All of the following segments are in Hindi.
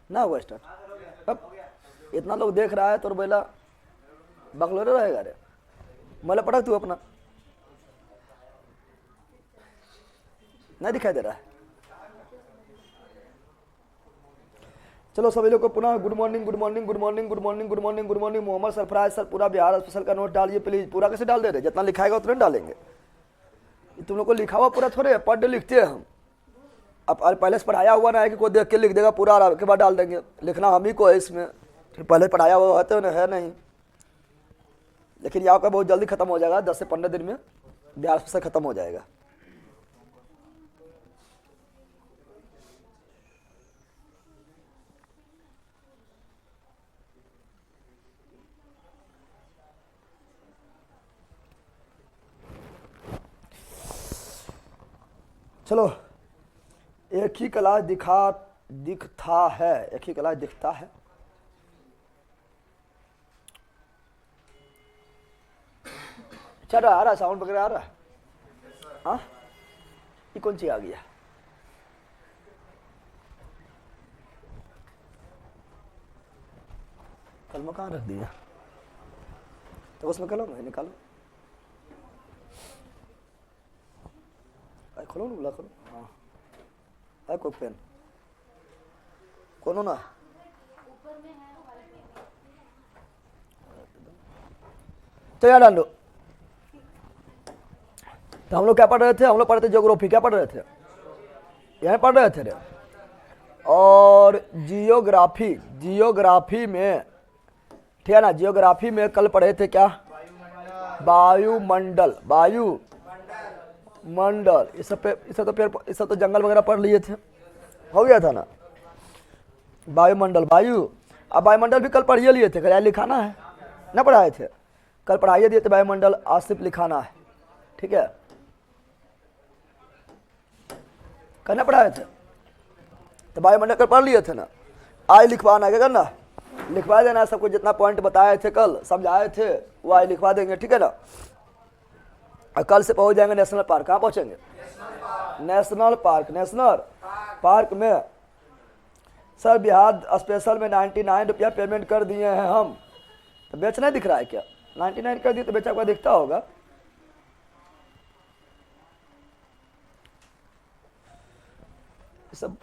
ना हुआ स्टार्ट। अब इतना लोग देख रहा है तो बोला बकलोरे रहेगा रे, मतलब पटक तू अपना, नहीं दिखाई दे रहा है। चलो सभी लोग को पुनः good morning good morning good morning good morning good morning good morning. Mohammad Sarfaraz sir पूरा बिहार स्पेशल का नोट डालिए प्लीज। पूरा कैसे डाल दे रहे, जितना लिखाएगा उतना डालेंगे। तुम लोग को लिखा हुआ पूरा थोड़े पर डे लिखते हैं हम। अब पहले से पढ़ाया हुआ ना है कि कोई देख के लिख देगा पूरा और के बाद डाल देंगे। लिखना हम ही को है इसमें, फिर पहले पढ़ाया हुआ होते है नहीं। लेकिन यहाँ का बहुत जल्दी खत्म हो जाएगा, 10 से 15 दिन में बिहार स्पेशल खत्म हो जाएगा। चलो, एक ही कला दिखता है, एक ही कला दिखता है। चल रहा, आ रहा साउंड वगैरह आ रहा है। हाँ, ये कौन सी आ गया? कलमा कहाँ रख दिया? तो उसमें कलम है, निकालो। खोलो ना, बोला खोलो। हाँ है कोई पेन कोनो ना? तो यार डालो। तो हम लोग क्या पढ़ रहे थे? हम लोग पढ़ रहे थे ज्योग्राफी। क्या पढ़ रहे थे? यहाँ पढ़ रहे थे रे। और जियोग्राफी में, ठीक है ना, जियोग्राफी में कल पढ़े थे क्या? वायुमंडल, वायुमंडल। इस सब तो जंगल वगैरह पढ़ लिए थे, हो गया था ना। वायुमंडल, वायु। अब वायुमंडल भी कल पढ़िए लिए थे, कल लिखाना है ना, पढ़ाए थे कल, पढ़ाइए दिए थे वायुमंडल। आज सिर्फ लिखाना है, ठीक है। करना पढ़ाए थे तो वायुमंडल कल पढ़ लिए थे ना। आज लिखवाना, क्या करना? लिखवा देना सबको, जितना पॉइंट बताए थे कल समझाए थे वो आज लिखवा देंगे, ठीक है ना। और कल से पहुंच जाएंगे नेशनल पार्क। कहाँ पहुंचेंगे? नेशनल पार्क में। सर बिहार स्पेशल में 99 रुपया पेमेंट कर दिए हैं हम। तो बेचना दिख रहा है क्या? 99 कर दिए तो बेचा हुआ दिखता होगा। सब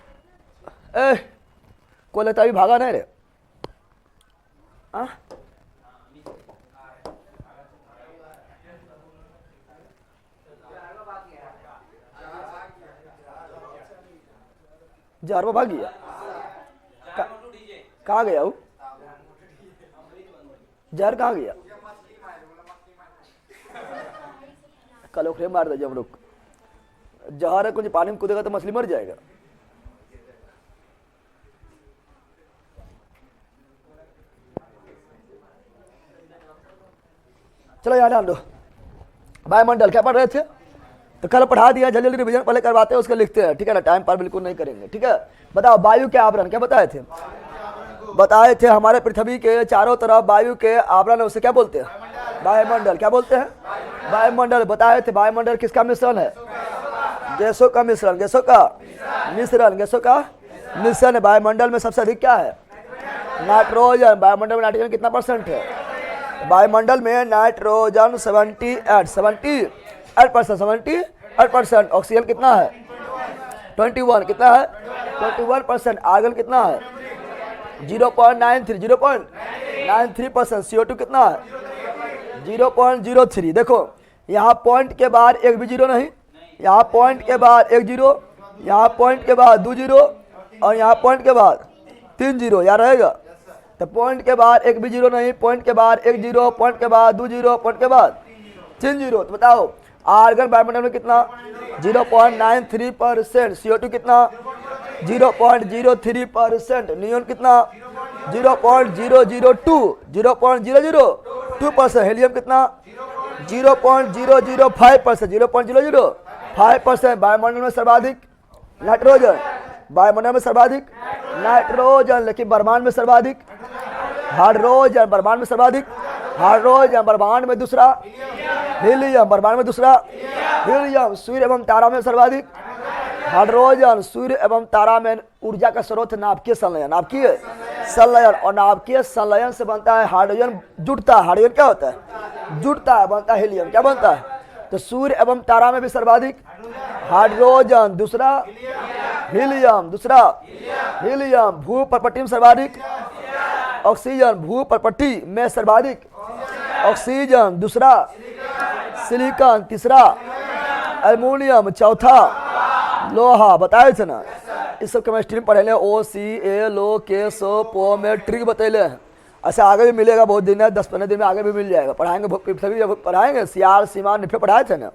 कोई लगता अभी भागा नहीं रे। हाँ, जारवा भाग गया। कहाँ गया वो? जहर कहाँ गया? कल ओखरे मार दे। जब रुक, जहर है कुछ पानी में कूदेगा तो मछली मर जाएगा। चलो यार डाल दो। वायुमंडल क्या पढ़ रहे थे? तो कल पढ़ा दिया, जल्दी जल्दी रिवीजन पहले करवाते हैं, उसके लिखते हैं, ठीक है ना। टाइम पर बिल्कुल नहीं करेंगे, ठीक है। बताओ वायु के आवरण क्या बताए थे? बताए थे हमारे पृथ्वी के चारों तरफ वायु के आवरण है, उसे क्या बोलते हैं? वायुमंडल। क्या बोलते हैं? वायुमंडल। बताए थे वायुमंडल किसका मिश्रण है? गैसों का मिश्रण, गैसों का मिश्रण है। वायुमंडल में सबसे अधिक क्या है? नाइट्रोजन। वायुमंडल में नाइट्रोजन कितना % है? वायुमंडल में नाइट्रोजन 78%। ऑक्सीजन कितना है? 21। कितना है? 21%। आर्गन कितना है? 0.93%। CO2 कितना है? 0.03। देखो यहाँ पॉइंट के बाद एक भी जीरो नहीं, यहाँ पॉइंट के बाद एक जीरो, यहाँ पॉइंट के बाद 2 जीरो, और यहाँ पॉइंट के बाद 3 जीरो। याद रहेगा? तो पॉइंट के बाद एक भी जीरो नहीं, पॉइंट के बाद 1 जीरो, पॉइंट के बाद 2 जीरो, पॉइंट के बाद 3 जीरो। तो बताओ आर्गन वायुमंडल में कितना? 0.93%। CO2 कितना? 0.03%। नियोन कितना? 0.002%। हेलियम कितना? 0.005%। 0.005%। वायुमंडल में सर्वाधिक नाइट्रोजन, वायुमंडल में सर्वाधिक नाइट्रोजन, लेकिन ब्रह्मांड में सर्वाधिक हाइड्रोजन। ब्रह्मांड में सर्वाधिक हाइड्रोजन। ब्रह्मांड में दूसरा हीलियम। ब्रह्मांड में दूसरा हीलियम। सूर्य एवं तारा में सर्वाधिक हाइड्रोजन सूर्य एवं तारा में ऊर्जा का स्रोत नाभिकीय संलयन, नाभिकीय संलयन, और नाभिकीय संलयन से बनता है हाइड्रोजन जुटता है। हाइड्रोजन क्या होता है? जुटता है, बनता है हीलियम। क्या बनता है? तो सूर्य एवं तारा में भी सर्वाधिक हाइड्रोजन, दूसरा हीलियम, दूसरा हीलियम। भू परपट्टी में सर्वाधिक ऑक्सीजन, भू परपट्टी में सर्वाधिक ऑक्सीजन, दूसरा सिलिकॉन, तीसरा एल्युमिनियम, चौथा लोहा। बताए थे ना, इस सब केमिस्ट्री में पढ़े OCALOKSOPOमेट्रिक बतैले हैं। ऐसे आगे भी मिलेगा, बहुत दिन है, 10-15 दिन में आगे भी मिल जाएगा। पढ़ाएंगे, सभी पढ़ाएंगे। सियार, सीमा, निफे पढ़ाए थे ना,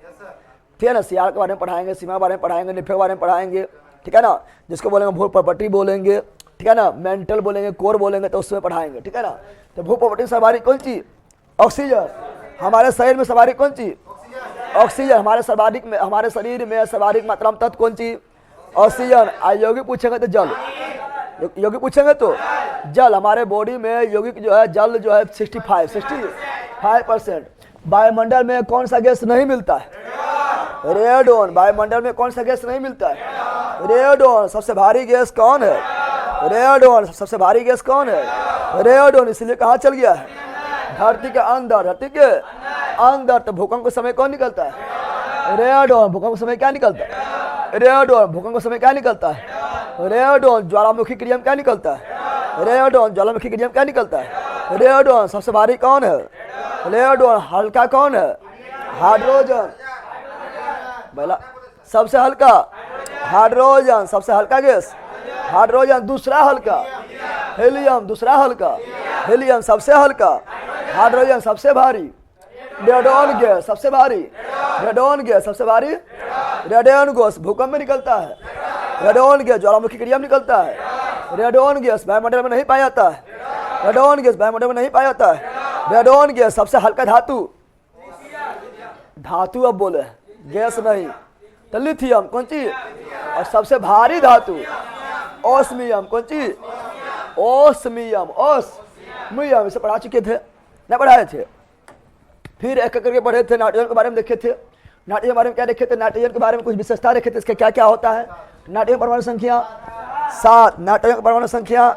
ठीक है ना। सियार के बारे में पढ़ाएंगे, सीमा के बारे में पढ़ाएंगे, निफे के बारे में पढ़ाएंगे, ठीक है ना। जिसको बोलेंगे भू प्रॉपर्टी बोलेंगे, ठीक है ना, मेंटल बोलेंगे, कोर बोलेंगे, तो उसमें पढ़ाएंगे, ठीक है ना। तो भू प्रॉपर्टी सर्वाधिक कौन चीज? ऑक्सीजन। हमारे शरीर में सर्वाधिक कौन चीज? ऑक्सीजन। हमारे शरीर में सर्वाधिक मात्रा में तत्व कौन चीज? ऑक्सीजन। योगी पूछेंगे तो जल, योगी पूछेंगे तो जल। हमारे बॉडी में यौगिक जो है, जल जो है 65%। वायुमंडल में कौन सा गैस नहीं मिलता है? रेडोन। वायुमंडल में कौन सा गैस नहीं मिलता है? रेडोन। सबसे भारी गैस कौन है? रेडोन। सबसे भारी गैस कौन है? रेडोन। इसलिए कहाँ चल गया है? धरती के अंदर, धरती के अंदर। तो भूकंप के समय कौन निकलता है? रेडोन। भूकंप के समय क्या निकलता है? रेडोन। भूकंप के समय क्या निकलता है? रेडोन। ज्वालामुखी क्रिया में क्या निकलता है? रेडोन। ज्वालामुखी क्रिया में क्या निकलता है? रेडोन। सबसे भारी कौन है? रेडोन। हल्का कौन है? हाइड्रोजन। पहला सबसे हल्का हाइड्रोजन, सबसे हल्का गैस हाइड्रोजन। दूसरा हल्का हीलियम, दूसरा हल्का हीलियम, सबसे हल्का हाइड्रोजन। सबसे भारी रेडोन गैस, सबसे भारी रेडोन गैस, सबसे भारी रेडोन गैस। भूकंप में निकलता है रेडोन गैस, ज्वालामुखी क्रिया में निकलता है रेडोन गैस। वायुमंडल में नहीं पाया जाता है रेडोन गैस, वायुमंडल में नहीं पाया जाता है रेडोन गैस। सबसे हल्का धातु, धातु अब बोले, गैस नहीं, तो लिथियम कौन चीज? और सबसे भारी धातु ओस्मियम, कौन चीज? Osmium, osmium. इसे पढ़ा चुके थे, नहीं पढ़ाए थे? फिर एक करके पढ़े थे। नाइट्रोजन के बारे में देखे थे। नाइट्रोजन के बारे में क्या देखे थे? नाइट्रोजन के बारे में कुछ विशेषता देखे थे, इसका क्या क्या होता है। नाइट्रोजन परमाणु संख्या 7, नाइट्रोजन की परमाणु संख्या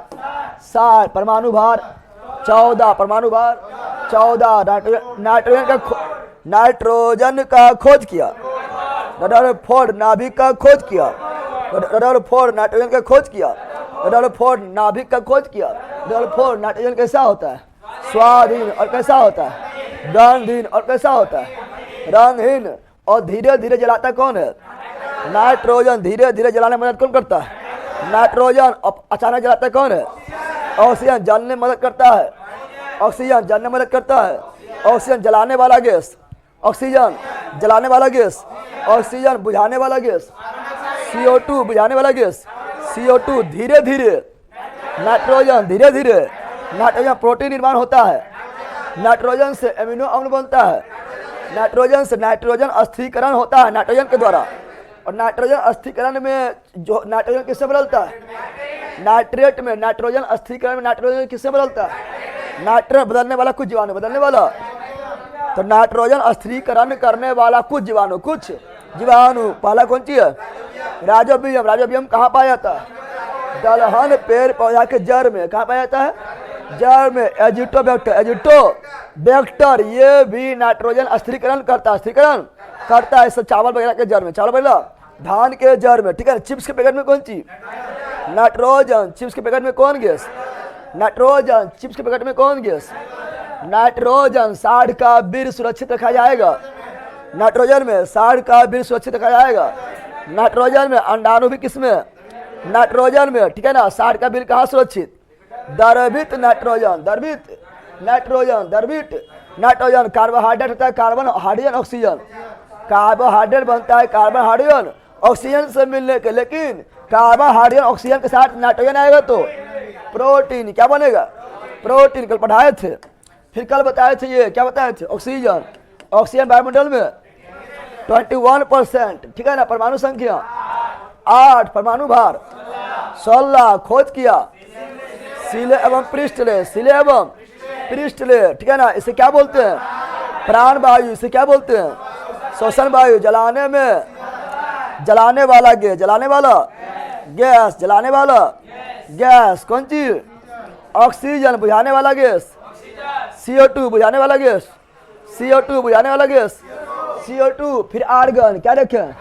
7, परमाणु भार 14, परमाणु भार 14। नाइट्रोजन का खोज किया रदरफोर्ड, नाभिक का खोज किया रदरफोर्ड, नाइट्रोजन का खोज किया रदरफोर्ड, नाभिक का खोज किया रदरफोर्ड। नाइट्रोजन कैसा होता है? स्वाधीन। और कैसा होता है? रंगहीन। और कैसा होता है? रंगहीन। और धीरे धीरे जलाता कौन है? नाइट्रोजन। धीरे धीरे जलाने में मदद कौन करता है? नाइट्रोजन। अचानक जलाता कौन है? ऑक्सीजन। जलने में मदद करता है ऑक्सीजन, जलने में मदद करता है ऑक्सीजन। जलाने वाला गैस ऑक्सीजन, जलाने वाला गैस ऑक्सीजन, बुझाने वाला गैस CO2, बुझाने वाला गैस CO2। धीरे धीरे नाइट्रोजन, धीरे धीरे नाइट्रोजन प्रोटीन निर्माण होता है। नाइट्रोजन से एमिनो अम्ल बनता है। नाइट्रोजन से नाइट्रोजन अस्थिरीकरण होता है नाइट्रोजन के द्वारा। और नाइट्रोजन अस्थिरीकरण में जो नाइट्रोजन किससे बदलता है? नाइट्रेट में। नाइट्रोजन अस्थिरीकरण में नाइट्रोजन किससे बदलता है? नाइट्रेट बदलने वाला कुछ जीवाणु, बदलने वाला। तो नाइट्रोजन अस्थिरीकरण करने वाला कुछ जीवाणु, कुछ जीवाणु। पहला कौन सी है? राइजोबियम। राइजोबियम कहाँ पाया जाता है? दलहन पेड़ पौधा के जड़ में। कहाँ पाया जाता है? जड़ में। एजिटोबैक्टर ये भी नाइट्रोजन अस्थिरीकरण करता है, अस्थिरीकरण करता है। चावल वगैरह के जड़ में, चावल वगैरह धान के जड़ में, ठीक है। चिप्स के पैकेट में कौन सी? नाइट्रोजन। चिप्स के पैकेट में कौन गैस? नाइट्रोजन। चिप्स के पैकेट में कौन गैस? नाइट्रोजन। साढ़ का बीज सुरक्षित रखा जाएगा नाइट्रोजन में। साढ़ का बीज सुरक्षित रखा जाएगा नाइट्रोजन में। अंडाणु भी किसमें? नाइट्रोजन में, ठीक है ना। साढ़ का बीज कहाँ सुरक्षित? द्रवित नाइट्रोजन, द्रवित नाइट्रोजन, द्रवित नाइट्रोजन। कार्बोहाइड्रेट होता है कार्बन, हाइड्रोजन, ऑक्सीजन। कार्बोहाइड्रेट बनता है कार्बन, हाइड्रोजन, ऑक्सीजन से मिलने के। लेकिन कार्बन, हाइड्रोजन, ऑक्सीजन के साथ नाइट्रोजन आएगा तो प्रोटीन। क्या बनेगा? प्रोटीन। कल पढ़ाए थे, फिर कल बताए थे ये, क्या बताए थे? ऑक्सीजन। ऑक्सीजन वायुमंडल में 21%, ठीक है ना। परमाणु संख्या 8, परमाणु भार 16। खोज किया सीले एवं पृष्ठले, सीले एवं पृष्ठले, ठीक है ना। इसे क्या बोलते हैं? प्राण वायु। इसे क्या बोलते हैं? श्वसन वायु। जलाने में जलाने वाला गैस, जलाने वाला गैस, जलाने वाला गैस। कौन चीज? ऑक्सीजन, बुझाने वाला गैस। CO2 बुझाने वाला गैस, CO2 बुझाने वाला गैस, CO2। फिर आर्गन, क्या देखें?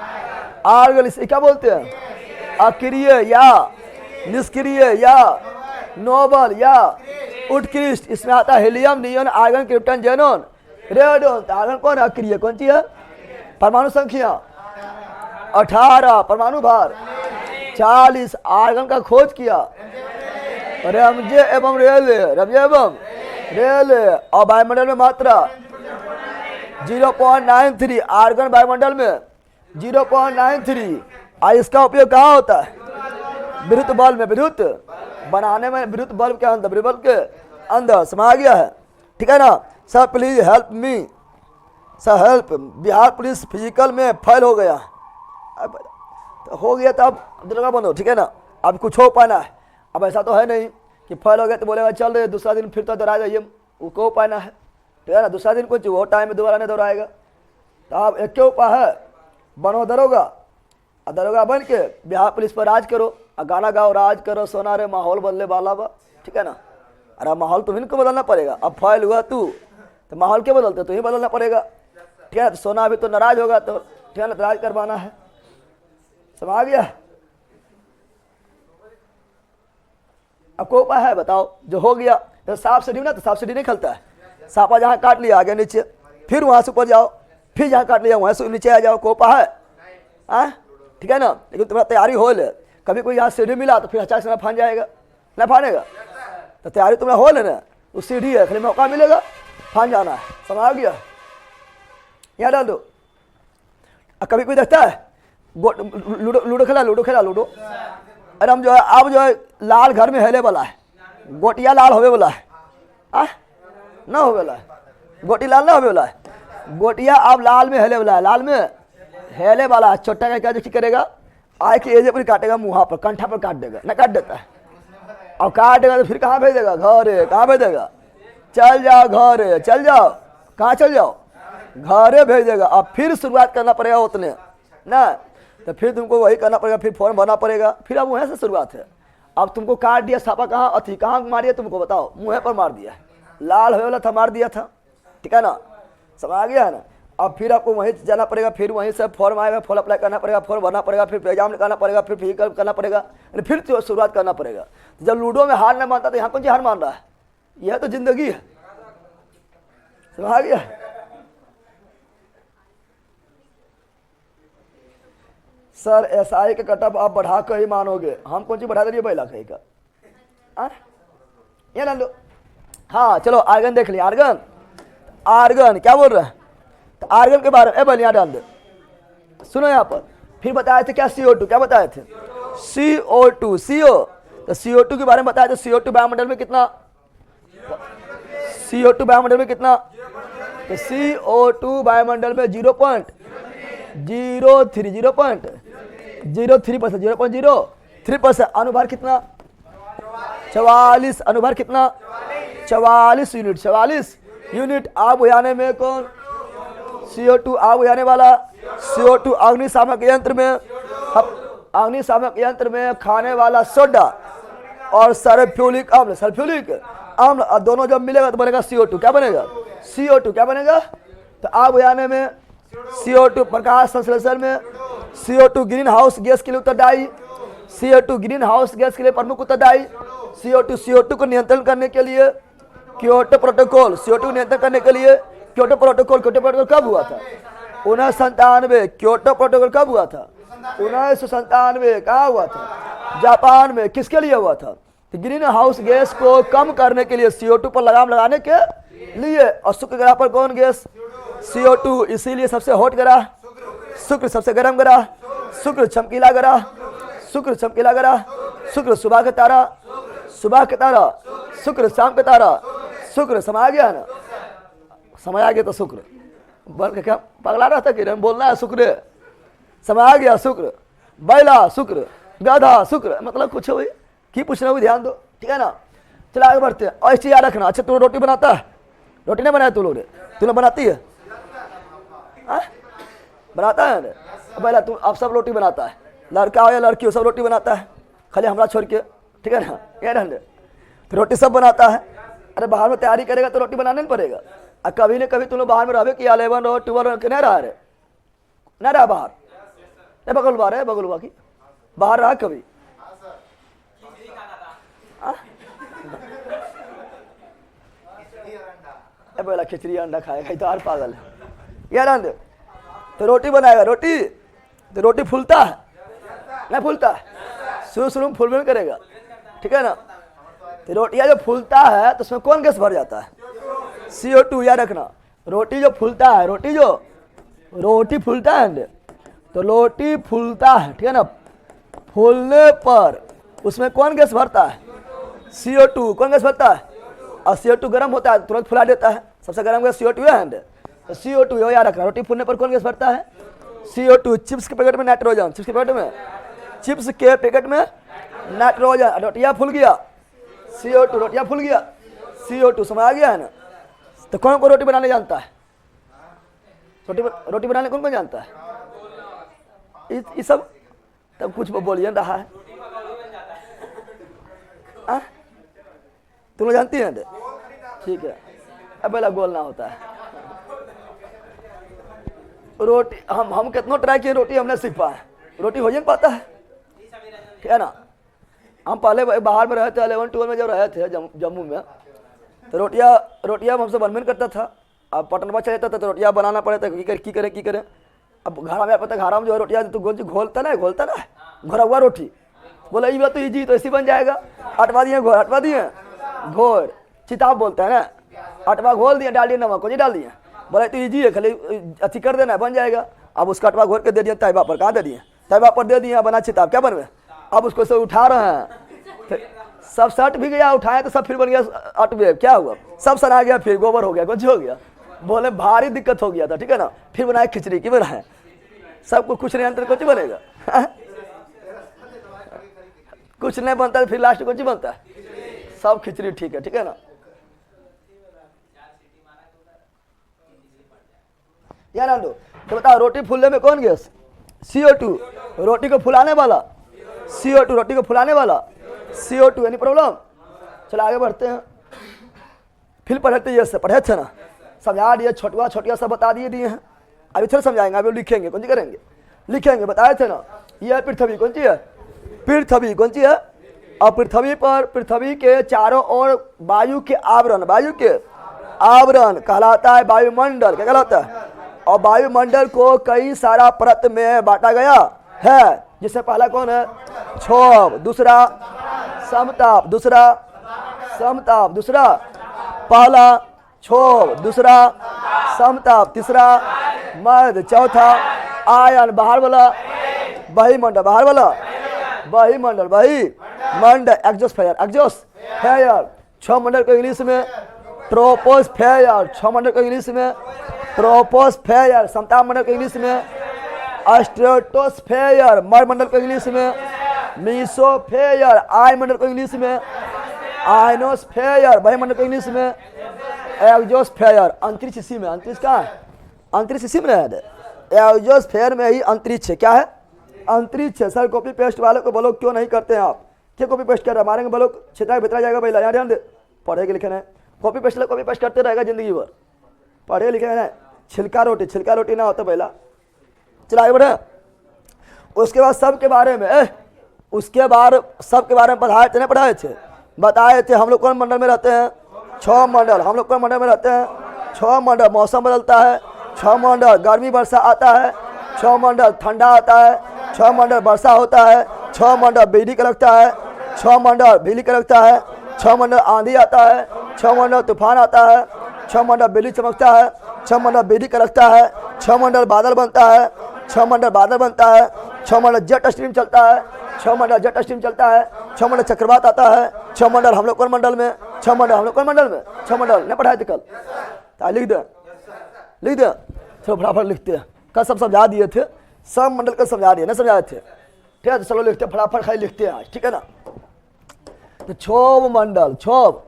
आर्गन, इसे क्या बोलते हैं? अक्रिय या निष्क्रिय या नोबल या उत्कृष्ट। इसमें आता है helium, neon, argon, krypton, xenon, radon. Argon कौन है? अक्रिय। कौन सी है? परमाणु संख्या 18, परमाणु भार 40। आर्गन का खोज किया रमजे एवं रेले, रमजे एवं रेले। और वायुमंडल में मात्रा 0.93। आर्गन वायुमंडल में 0.93। और इसका उपयोग कहाँ होता है? विद्युत बल्ब में, विद्युत बनाने में, विद्युत बल्ब के अंदर, विद्युत बल्ब के अंदर। समझ गया है? ठीक है ना? Sir please help me, sir help. Bihar police physical में फेल हो गया। अब तो हो गया तो अब दुर्गा बनो, ठीक है ना? अब कुछ हो पाना है। अब ऐसा तो है नहीं कि फेल हो गया तो बोलेगा चल रहे दूसरा दिन फिर तो दोहरा जाइए, वो को पाना है, ठीक है ना? दूसरा दिन कुछ वो टाइम में दोबारा नहीं दोहराएगा। तो अब एक उपाय है, बनो दरोगा, और दरोगा बन के बिहार पुलिस पर राज करो, और गाना गाओ, राज करो सोना रे, माहौल बदले वाला बा, ठीक है ना? अरे माहौल तुम्हें को बदलना पड़ेगा। अब फेल हुआ तू तो माहौल क्या बदलते? तुम्हें बदलना पड़ेगा, ठीक है? तो सोना अभी तो नाराज होगा, तो ठीक है ना, तो राज करवाना है। समझ गया? अब कोई उपाय है बताओ जो हो गया? तो सांप सीढ़ी ना, तो सांप सीढ़ी नहीं खलता है। सांपा जहाँ काट लिया आगे नीचे, फिर वहां से ऊपर जाओ, फिर जहाँ काट लिया वहां से नीचे आ जाओ। कोई उपाय है? ठीक है ना? लेकिन तुम्हारा तैयारी हो ले। कभी कोई यहाँ सीढ़ी मिला तो फिर अचानक से ना फान जाएगा, ना फानेगा। तो तैयारी तुम्हारा हो लेना, वो सीढ़ी है, खाली मौका मिलेगा फान जाना है। समझ गया? यहाँ डाल दो। कभी कोई देखता है लूडो, लूडो खेला, लूडो खेला, लूडो। अरे हम जो है, अब जो है लाल घर में हेले वाला है, गोटिया लाल होवे वाला है, ना होवे वाला है, गोटी लाल ना होवे वाला है, गोटिया अब लाल में हेले वाला है, लाल में हेले वाला है। छोटा का क्या जो करेगा, आए कि एजे पर काटेगा, मुँह पर, कंठा पर काट देगा, ना काट देता है। और काट देगा तो फिर कहाँ भेजेगा? घरे। कहाँ भेजेगा? चल जाओ घरे, चल जाओ। कहाँ चल जाओ? घरे भेजेगा। अब फिर शुरुआत करना पड़ेगा उतने ना, तो फिर तुमको वही करना पड़ेगा, फिर फॉर्म भरना पड़ेगा। फिर अब वहीं से शुरुआत है। अब तुमको काट दिया सांपा, कहाँ अथी, कहाँ मारिया तुमको बताओ? मुँह पर मार दिया, लाल होने वाला था, मार दिया था, ठीक है ना? समझ गया है ना? अब फिर आपको वहीं जाना पड़ेगा, फिर वहीं से फॉर्म आएगा, फॉर्म अप्लाई करना पड़ेगा, फॉर्म भरना पड़ेगा, फिर एग्जाम निकालना पड़ेगा, फिर फिजिकल करना पड़ेगा, फिर तो शुरुआत करना पड़ेगा। जब लूडो में हार नहीं मानता तो यहाँ कौन सी हार मान रहा है? यह तो जिंदगी है। समझ गया? सर SI का कटअप आप बढ़ा कर ही मानोगे। हम कौन सी बढ़ा दे रही है? पहला कहीं का ये ना लो। हाँ चलो आर्गन देख लिया। आर्गन, आर्गन क्या बोल रहे हैं? तो आर्गन के बारे में यहाँ डाल दे, सुनो यहाँ पर। फिर बताए थे क्या? CO2। क्या बताए थे? CO2, CO। तो CO2 के बारे में बताया था। CO2 वायुमंडल में कितना? CO2 वायुमंडल में कितना? तो CO2 वायुमंडल में 0.03, 0.03%, 0.03%। अनुभार कितना? 44। अनुभार कितना? 44 यूनिट, 44 यूनिट। आग बुझाने में कौन? CO2 आग बुझाने वाला। CO2 अग्निशामक यंत्र में, अग्निशामक यंत्र में खाने वाला सोडा और सल्फ्यूरिक अम्ल, सल्फ्यूरिक अम्ल, और दोनों जब मिलेगा तो बनेगा CO2। क्या बनेगा? CO2 क्या बनेगा? तो आग बुझाने में CO2, प्रकाश संश्लेषण में CO2 ग्रीन हाउस गैस के लिए उत्तरदायी, CO2 ग्रीन हाउस गैस के लिए प्रमुख उत्तरदायी। CO2 को नियंत्रण करने के लिए क्योटो प्रोटोकॉल, CO2 को नियंत्रण करने के लिए क्योटो प्रोटोकॉल। क्योटो प्रोटोकॉल कब हुआ था? 1997। क्योटो प्रोटोकॉल कब हुआ था? 1997। कहाँ हुआ था? जापान में। किसके लिए हुआ था? तो ग्रीन हाउस गैस को कम करने के लिए, CO2 पर लगाम लगाने के लिए। और शुक्र ग्रह पर कौन गैस? CO2। इसीलिए सबसे हॉट ग्रह शुक्र, सबसे गर्म ग्रह शुक्र, चमकीला ग्रह शुक्र, चमकीला ग्रह शुक्र, सुबह के तारा, सुबह के तारा शुक्र, शाम के तारा शुक्र। समझ गया ना? समझ आ गया तो शुक्र बन के क्या पगला रहा था कि बोलना है शुक्र। समझ आ गया? शुक्र, बैला शुक्र, गधा शुक्र। मतलब कुछ हुई कि पूछना हुई, ध्यान दो, ठीक है ना? चलो आगे बढ़ते हैं। और चीज याद रखना। अच्छा तू रोटी बनाता है? रोटी नहीं बनाया तू लोग? तू लोग बनाती है? बनाता है? पहला तुम आप सब रोटी बनाता है, लड़का हो या लड़की हो सब रोटी बनाता है, खाली हमरा छोड़ के, ठीक है ना, ये रहने तो रोटी सब बनाता है। अरे बाहर में तैयारी करेगा तो रोटी बनाने नहीं पड़ेगा। और कभी न कभी तुम लोग बाहर में रहे कि 11 और 12 के नहीं रहा रे, नहीं रहा बाहर, नहीं बगलवा रहे बगलवा की बाहर रहा कभी? बोला खिचड़ी अंडा खाएगा तो और पागल है यार। अंडे तो रोटी बनाएगा, रोटी तो रोटी फूलता है नहीं फूलता है, शुरू में फूल करेगा, ठीक है ना। तो रोटियाँ जो फूलता है तो उसमें कौन गैस भर जाता है? CO2। याद रखना, रोटी जो फूलता है, रोटी फूलता है अंडे, तो रोटी फूलता है, ठीक है ना। फूलने पर उसमें कौन गैस भरता है? CO2। कौन गैस भरता है? और CO2 गर्म होता है तुरंत फुला देता है, सबसे गर्म गैस CO2 है अंडे। तो CO2 हो याद रखना, रोटी फूलने पर कौन गैस भरता है? CO2। चिप्स के पैकेट में नाइट्रोजन, चिप्स के पैकेट में नाइट्रोजन, रोटियाँ फूल गया CO2, रोटियाँ फूल गया CO2, समझ आ गया है ना। तो कौन को रोटी बनाने जानता है? रोटी बनाने कौन जानता है? ये सब तब कुछ बोलिए रहा है, तुम लोग जानती हैं? ठीक है, अब पहला बोलना होता है। रोटी हम कितना ट्राई किए, रोटी हमने सीख पाए, रोटी हो ही नहीं पाता है, ठीक है ना। हम पहले बाहर में रहे थे, 11-12 में जब रहे थे जम्मू में, तो रोटियाँ हमसे बनबे नहीं करता था। अब पटनवा चल जाता था तो रोटियाँ बनाना पड़े था, की करें। अब घड़ा में पता, घड़ा में जो है रोटियाँ तो घोलता ना घोरा हुआ रोटी, बोला ये बात तो ईजी, तो ऐसी बन जाएगा। हटवा दिए घोर चिताब बोलते हैं ना, अटवा घोल दिए, डाल दिए नमक को जी डाल दिए, बोले तो ईजी है, खाली अच्छी कर देना बन जाएगा। अब उसका अटवा घोर के दे दिया तवा पर, कहाँ दे दिए? तवा पर दे दिए, बना चिताब, क्या बनवे? अब उसको सब उठा रहे हैं, सब सट भी गया, उठाए तो सब फिर बन गया अटवे, क्या हुआ? सब सना गया, फिर गोबर हो गया, कुछ हो गया, बोले भारी दिक्कत हो गया था, ठीक है ना। फिर बनाए खिचड़ी, की बनाए सबको, कुछ नहीं अंतर कुछ बनेगा कुछ नहीं बनता है, फिर लास्ट कुछ बनता है, सब खिचड़ी, ठीक है ना। यार आंदो तो बताओ, रोटी फूलने में कौन गैस? CO2। रोटी को फुलाने वाला CO2, रोटी को फुलाने वाला CO2, एनी प्रॉब्लम? चलो आगे बढ़ते हैं, फिर पढ़े थे ना, समझा दिए, छोटिया सब बता दिए हैं। अभी थोड़ा समझाएंगे, अभी लिखेंगे, कौन सी करेंगे? लिखेंगे, बताए थे ना। यह पृथ्वी कौन सी है? पृथ्वी कौन सी है? और पृथ्वी के चारों ओर वायु के आवरण कहलाता है वायुमंडल, क्या कहलाता है? और वायुमंडल को कई सारा परत में बांटा गया है, जिससे पहला कौन है? क्षोभ, दूसरा समताप, दूसरा पहला क्षोभ, दूसरा समताप, तीसरा मर्द, चौथा आयन, बाहर वाला बहीमंडल, एक्सोस्फेयर, 6 मंडल को इंग्लिश में ट्रोपोस्फेयर, 6 मंडल को इंग्लिश में ट्रोपोस्फेयर, समताप मंडल को इंग्लिश में स्ट्रेटोस्फेयर, मर मंडल को इंग्लिश में मीसोफेयर, आय मंडल को इंग्लिश में आयनोस्फेयर, बहीमंडल को इंग्लिश में एक्सोस्फेयर। अंतरिक्ष इसी में, अंतरिक्ष कहाँ है? अंतरिक्ष इसी में है, एक्सोस्फेयर में ही अंतरिक्ष है। क्या है? अंतरिक्ष है। सर कॉपी पेस्ट वाले को बोलो क्यों नहीं करते हैं आप? क्या कॉपी पेस्ट कर रहे हैं? मारेंगे बोलो, छिटा भितरा जाएगा भाई, यहाँ ध्यान दे, पढ़े लिखे नहीं, कॉपी पेस्ट करते रहेगा जिंदगी भर, पढ़े लिखे नहीं। छिलका रोटी ना होता पहला। चलो आगे बढ़े। उसके बाद सबके बारे में पढ़ाए थे, बताए थे। हम लोग कौन मंडल में रहते हैं? 6 मंडल। हम लोग कौन मंडल में रहते हैं? 6 मंडल। मौसम बदलता है, 6 मंडल। गर्मी वर्षा आता है, 6 मंडल। ठंडा आता है, 6 मंडल। वर्षा होता है, 6 मंडल। बिजली कड़कता है, 6 मंडल। बिजली कड़कता है, 6 मंडल। आंधी आता है, 6 मंडल। तूफान आता है, 6 मंडल। बिजली चमकता है, 6 मंडल। बिजली कड़कता है, 6 मंडल। बादल बनता है, 6 मंडल। बादल बनता है, 6 मंडल। जेट स्ट्रीम चलता है, 6 मंडल। जेट स्ट्रीम चलता है, 6 मंडल। चक्रवात आता है, 6 मंडल। हम लोग कौन मंडल में? 6 मंडल। हम लोग कौन मंडल में? 6 मंडल। नहीं पढ़ाए थे कल? लिख दे चलो फटाफट लिखते हैं। कल सब समझा दिए थे, सब मंडल का समझा दिए, नहीं समझाए थे? ठीक है, तो चलो लिखते हैं फटाफट, खाली लिखते हैं आज, ठीक है ना। तो क्षोभ मंडल, क्षोभ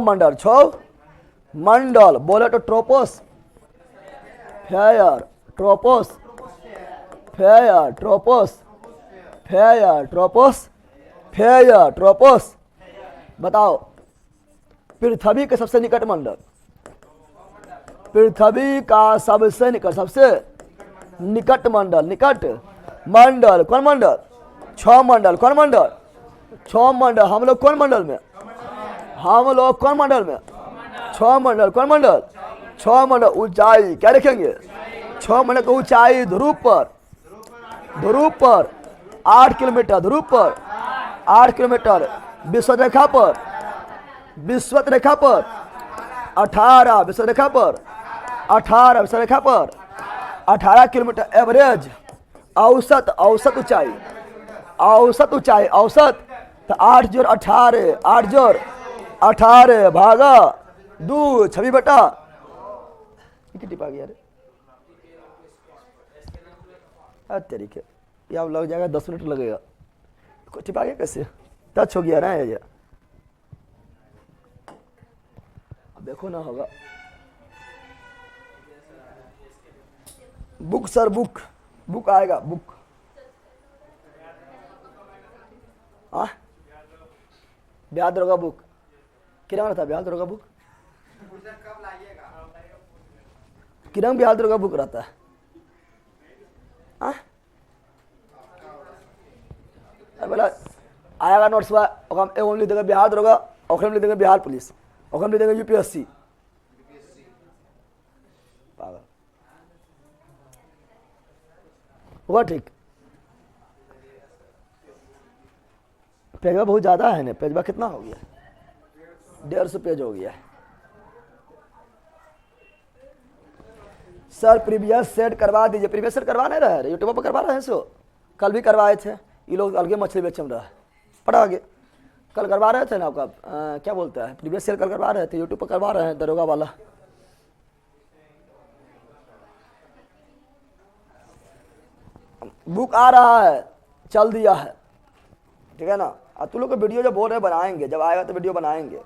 मंडल, क्षोभ मंडल, बोले तो ट्रोपोस, फेयर, ट्रोपोस, फेयर, ट्रोपोस, फेयर, ट्रोपोस, फेयर, ट्रोपोस। बताओ पृथ्वी के सबसे निकट मंडल, पृथ्वी का सबसे निकट, सबसे निकट मंडल, निकट मंडल कौन मंडल? छह मंडल। कौन मंडल? छह मंडल। हम लोग कौन मंडल में? हम लोग कौन मंडल में? छह मंडल। कौन मंडल? छह मंडल। ऊंचाई क्या लिखेंगे? छह मंडल की ऊंचाई ध्रुव पर, ध्रुव पर 8 किलोमीटर, ध्रुव पर 8 किलोमीटर, विषुवत रेखा पर, विषुवत रेखा पर 18, विषुवत रेखा पर 18, विषुवत रेखा पर 18 किलोमीटर एवरेज, औसत, औसत ऊंचाई, औसत ऊंचाई, औसत। तो 8 जोड़ 18, 8 जोड़ 18 भागा 2, 26 बटा टिपा गया रे तरीके, ये अब लग जाएगा 10 मिनट लगेगा। टिपा गया कैसे? टच हो गया ना ये, देखो ना होगा। बुक सर, बुक, बुक आएगा, बुक। हाँ बिहार दरोगा बुक किरण था, बिहार दरोगा बुक किरण, बिहार दरोगा बुक रहता है। हाँ बोला आएगा नोट्स एवं लिख देंगे बिहार दरोगा, और लिख देंगे बिहार पुलिस, और लिख देंगे यूपीएससी। पागल हुआ ठीक। पेजवा बहुत ज़्यादा है ना, पेजवा कितना हो गया? 150 पेज हो गया है। सर प्रीवियस सेट करवा दीजिए। प्रीवियस सेट करवा नहीं रहे, यूट्यूब पर करवा रहे हैं सो, कल भी करवाए थे। ये लोग अलगे मछली बेचम रहा है, पढ़ा आगे। कल करवा रहे थे ना आपका क्या बोलता है, प्रीवियस सेट कल करवा रहे थे, यूट्यूब पर करवा रहे हैं दरोगा वाला। बुक आ रहा है, चल दिया है, ठीक है ना। अब तुम लोग को वीडियो जब बोल रहे बनाएंगे, जब आएगा तो वीडियो बनाएंगे।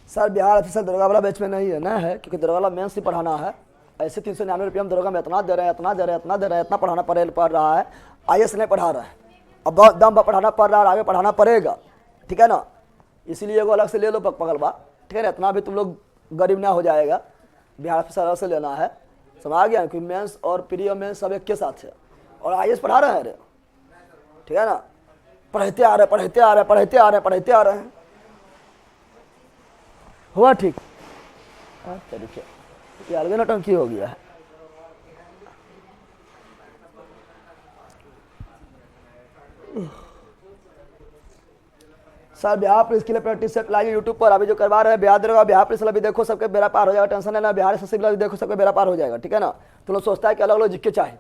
सर बिहार ऑफिसर दरोगा वाला बैच में नहीं है, ना है, क्योंकि दरोगा वाला मेंस ही पढ़ाना है। ऐसे 399 रुपये हम दरोगा में इतना दे रहे हैं, इतना दे रहे हैं, इतना दे रहे हैं, इतना पढ़ाना पड़ रहा है। आईएएस नहीं पढ़ा रहा है, अब बहुत दम पर पढ़ाना पड़ रहा है, आगे पढ़ाना पड़ेगा, ठीक है ना। इसीलिए एगो अलग से ले लो पकड़वा, ठीक है ना। इतना भी तुम लोग गरीब ना हो जाएगा, बिहार ऑफिसर अलग से लेना है, समझ आ गया। क्योंकि मेंस और प्री और मेंस सब एक के साथ है, और आईएएस पढ़ा रहे हैं रे, ठीक है ना। पढ़ते आ रहे, पढ़ते आ रहे, पढ़ते आ रहे, पढ़ते आ रहे हैं। हुआ ठीक। तरीके ये अलग नौटंकी हो गया है। सर बिहार पुलिस के लिए प्रैक्टिस सेट लाइए यूट्यूब पर, अभी जो करवा रहे हैं बिहार दरोगा, बिहार पुलिस वाला भी देखो, सबके बेड़ा पार हो जाएगा, टेंशन लेना। बिहार एसएससी वाला भी देखो, सबके बेड़ा पार हो जाएगा, ठीक है ना। तो लोग सोचता है कि अलग अलग जिक्के चाहे,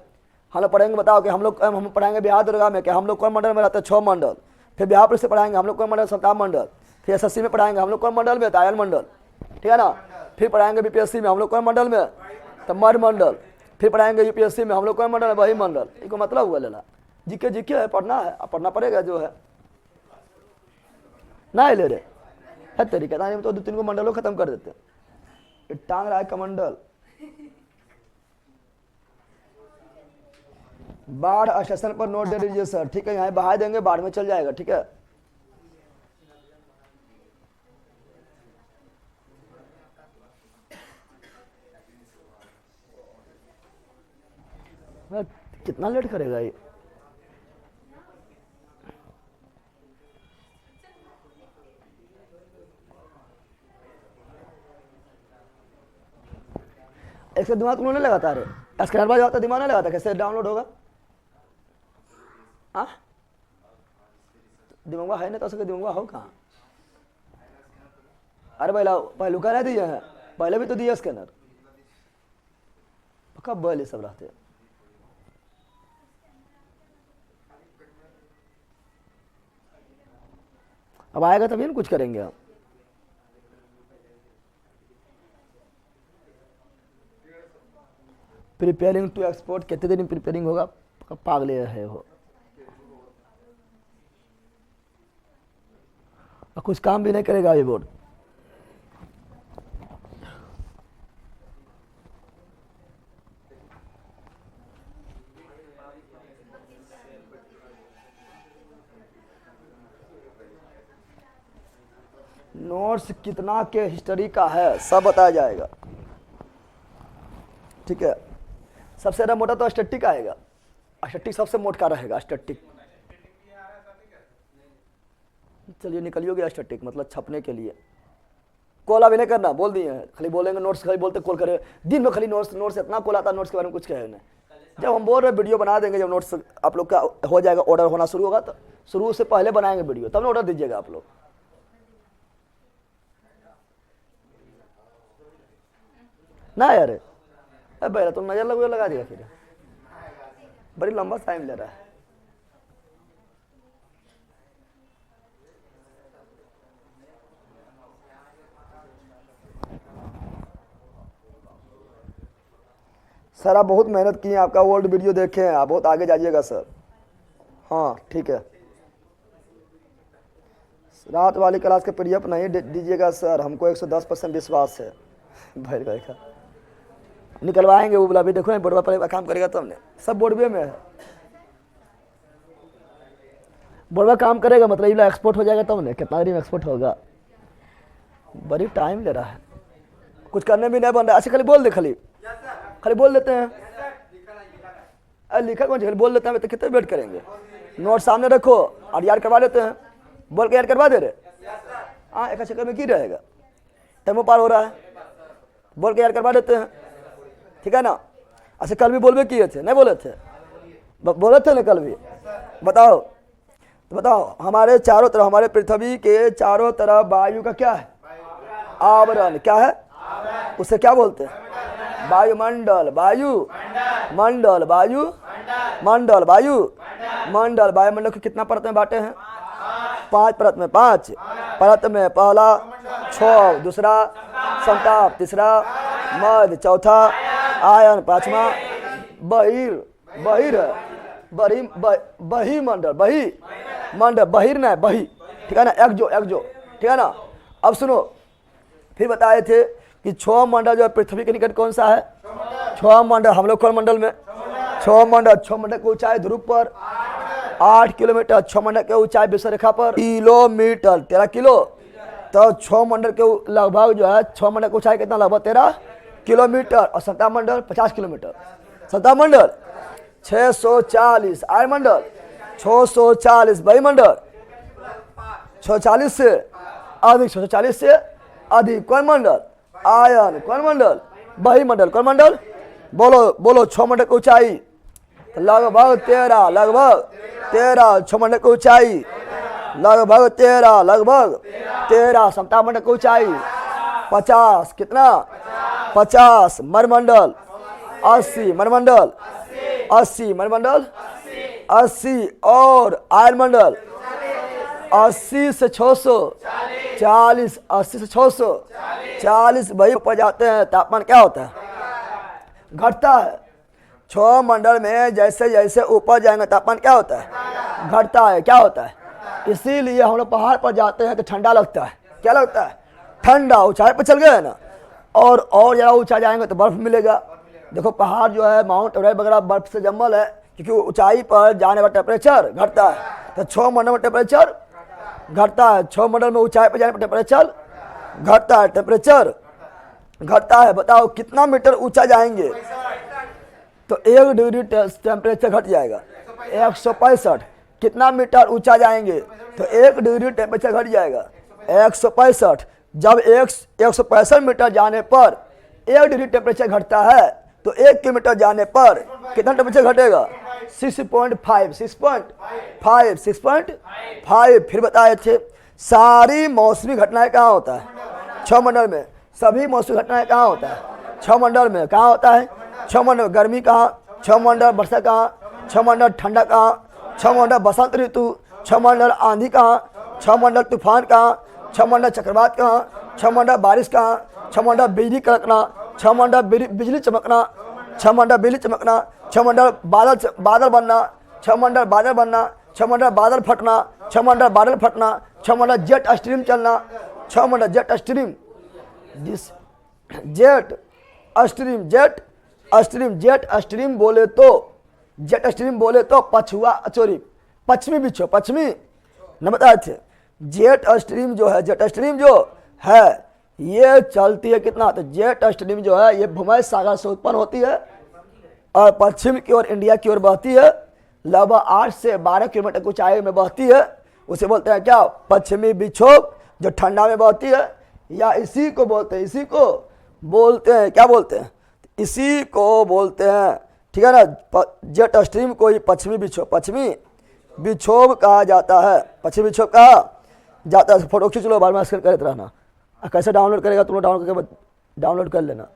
हम लोग पढ़ेंगे। बताओ कि हम पढ़ाएंगे बिहार दरोगा में, कि हम लोग कौन मंडल में रहते हैं? 6 मंडल। फिर बिहार पुलिस से पढ़ाएंगे, हम लोग कौन मंडल? 7 मंडल। फिर एसएससी में पढ़ाएंगे, हम लोग कौन मंडल में? आयल मंडल, ठीक है ना। फिर पढ़ाएंगे बीपीएससी में, हम लोग कौन मंडल में? तो मर मंडल। फिर पढ़ाएंगे यूपीएससी में, हम लोग कौन मंडल है? वही मंडल। इसको मतलब हुआ लेना, जिक्के जिक्के है, पढ़ना है, अब पढ़ना पड़ेगा जो है ना। ले रहे है तरीका था, तो 2-3 को मंडलों खत्म कर देते। टांग रहा है कमंडल। बाढ़ स्टेशन पर नोट दे दीजिए सर, ठीक है। यहाँ बहा देंगे, बाढ़ में चल जाएगा, ठीक है। कितना लेट करेगा ये? इसका दिमाग तुम नहीं लगाता रे, स्कैनर बाज होता दिमाग नहीं लगाता, कैसे डाउनलोड होगा? हाँ दिमाग है नहीं तो उसका दिमाग हो कहाँ? अरे पहलू का नहीं दिए हैं, पहले भी तो दिया स्कैनर, कब बैल सब रहते। अब आएगा तभी ना कुछ करेंगे हम। प्रिपेयरिंग टू एक्सपोर्ट कितने दिन प्रिपेयरिंग होगा, पागले है हो। और कुछ काम भी नहीं करेगा ये बोर्ड। नोट्स कितना के हिस्ट्री का है सब बताया जाएगा, ठीक है। सबसे ज़्यादा मोटा तो स्टैटिक आएगा, स्टैटिक सबसे मोटा रहेगा स्टैटिक। चलिए निकलियो गया स्टैटिक, मतलब छपने के लिए। कॉल अभी नहीं करना, बोल दिए हैं, खाली बोलेंगे नोट्स, खाली बोलते कॉल करे दिन में, खाली नोट्स इतना कॉल आता है, नोट्स के बारे में कुछ कहे नहीं। जब हम बोल रहे वीडियो बना देंगे, जब नोट्स आप लोग का हो जाएगा, ऑर्डर होना शुरू होगा, तो शुरू से पहले बनाएंगे वीडियो, तब ना ऑर्डर दीजिएगा आप लोग। ना यार अब भैया तुम नजर लगा दिया, फिर बड़ी लंबा टाइम ले रहा है। सर आप बहुत मेहनत किए, आपका ओल्ड वीडियो देखे हैं, आप बहुत आगे जाइएगा सर। हाँ ठीक है, रात वाली क्लास के पीडीएफ नहीं दीजिएगा सर, हमको 110% विश्वास है। भाई भाई का निकलवाएंगे वो बोला, भी देखो बोर्डवा पर काम करेगा तो हमने सब बोर्डवे में है, बोर्डवा काम करेगा मतलब ये एक्सपोर्ट हो जाएगा तब ने, कितना दिन एक्सपोर्ट होगा, बड़ी टाइम ले रहा है, कुछ करने भी नहीं बन रहा। अच्छा खाली बोल दे, खाली बोल देते हैं, अरे लिखा कौन, खाली बोल देते हैं, तो कितने वेट करेंगे। नोट सामने रखो और याद करवा देते हैं, बोल के याद करवा दे रहे। हाँ एक चक्कर में की रहेगा, टाइमो पार हो रहा है, बोल के याद करवा देते हैं, ठीक है ना। अच्छा कल भी बोलबे किए थे, नहीं बोले थे, बोले थे ना कल भी। बताओ तो बताओ, हमारे चारों तरफ, हमारे पृथ्वी के चारों तरफ वायु का क्या है, आवरण, क्या है उसे क्या बोलते हैं, वायुमंडल, वायु मंडल, वायु मंडल, वायु मंडल। वायुमंडल को कितना परत में बांटे हैं, 5 परत में, 5 परत में, पहला क्षोभ, दूसरा संताप, तीसरा मध्य, चौथा आयन, पांचवा बही मंडल, बहिर ना बही, ठीक है ना, एक जो, ठीक है ना। अब सुनो, फिर बताए थे कि 6 मंडल जो है पृथ्वी के निकट कौन सा है, 6 मंडल, हम लोग कौन मंडल में, 6 मंडल की ऊंचाई ध्रुव पर 8 किलोमीटर, 6 मंडल के ऊंचाई विषुव रेखा पर किलोमीटर, 13 किलो, तो 6 मंडल के लगभग जो है 6 मंडल की ऊंचाई कितना, लगभग 13 किलोमीटर, और सत्ता मंडल 50 किलोमीटर, सत्ता मंडल 640, आय मंडल 640, वायुमंडल 640 से अधिक, 640 से अधिक, कौन मंडल, आयन, कौन मंडल, वायुमंडल, कौन मंडल, बोलो 6 मंडल की ऊंचाई, लगभग 13, 6 मंडल की ऊंचाई लगभग 13, सत्ता मंडल की ऊंचाई 50, कितना 50, मरमंडल 80, मरमंडल 80, मरमंडल 80, और आयन मंडल 80 से 640, 80 से 640, वही ऊपर जाते हैं, तापमान क्या होता है, घटता है। 6 मंडल में जैसे जैसे ऊपर जाएंगे तापमान क्या होता है, घटता है, क्या होता है। इसीलिए हम लोग पहाड़ पर जाते हैं तो ठंडा लगता है, क्या लगता है, ठंडा। ऊंचाई पर चल गए ना, और ज़्यादा ऊंचा जाएंगे तो बर्फ मिलेगा। देखो पहाड़ जो है माउंट एवरेस्ट वगैरह बर्फ से जम्मल है, क्योंकि ऊंचाई पर जाने पर टेम्परेचर घटता है, तो 6 मंडल में टेम्परेचर घटता है, 6 मंडल में ऊंचाई पर जाने पर टेम्परेचर घटता है, टेम्परेचर घटता है। बताओ कितना मीटर ऊंचा जाएंगे तो 1 डिग्री टेम्परेचर घट जाएगा, 165। कितना मीटर ऊंचा जाएंगे तो 1 डिग्री टेम्परेचर घट जाएगा, 165। जब 165 मीटर जाने पर 1 डिग्री टेम्परेचर घटता है, तो 1 किलोमीटर जाने पर कितना टेम्परेचर घटेगा, 6.5। फिर बताए थे सारी मौसमी घटनाएं कहाँ होता है, 6 मंडल में। सभी मौसमी घटनाएं कहाँ होता है, 6 मंडल में। कहाँ होता है, 6 मंडल। गर्मी कहाँ, 6 मंडल। वर्षा कहाँ, 6 मंडल। ठंडा कहाँ, 6 मंडल। बसंत ऋतु, 6 मंडल। आंधी कहाँ, छह मंडल तूफान कहाँ, छह मंडल चक्रवात कहाँ, छह मंडल बारिश कहाँ, छह मंडल बिजली कड़कना, छह मंडल बिजली चमकना, छह मंडल बिजली चमकना, छह मंडल बादल बनना, छह मंडल बादल बनना, छह मंडल बादल फटना, छह मंडल बादल फटना, छह मंडल जेट स्ट्रीम चलना, छह मंडल जेट स्ट्रीम, जिस जेट स्ट्रीम बोले तो पछुआ सॉरी पश्चिमी बिच्छू, पश्चिमी न बताए थे। जेट स्ट्रीम जो है ये चलती है कितना, तो जेट स्ट्रीम जो है ये भूमध्य सागर से उत्पन्न होती है और पश्चिम की ओर इंडिया की ओर बहती है, लगभग 8 से 12 किलोमीटर की ऊंचाई में बहती है। उसे बोलते हैं क्या, पश्चिमी विक्षोभ, जो ठंडा में बहती है, या इसी को बोलते हैं क्या बोलते हैं, इसी को बोलते हैं, ठीक है ना। जेट स्ट्रीम को ही पश्चिमी विक्षोभ कहा जाता है, पश्चिमी विक्षोभ कहा जाता है। फोटो खींच लो, बार में स्कैन करते रहना। कैसे डाउनलोड करेगा तुम लोग, डाउनलोड कर लेना,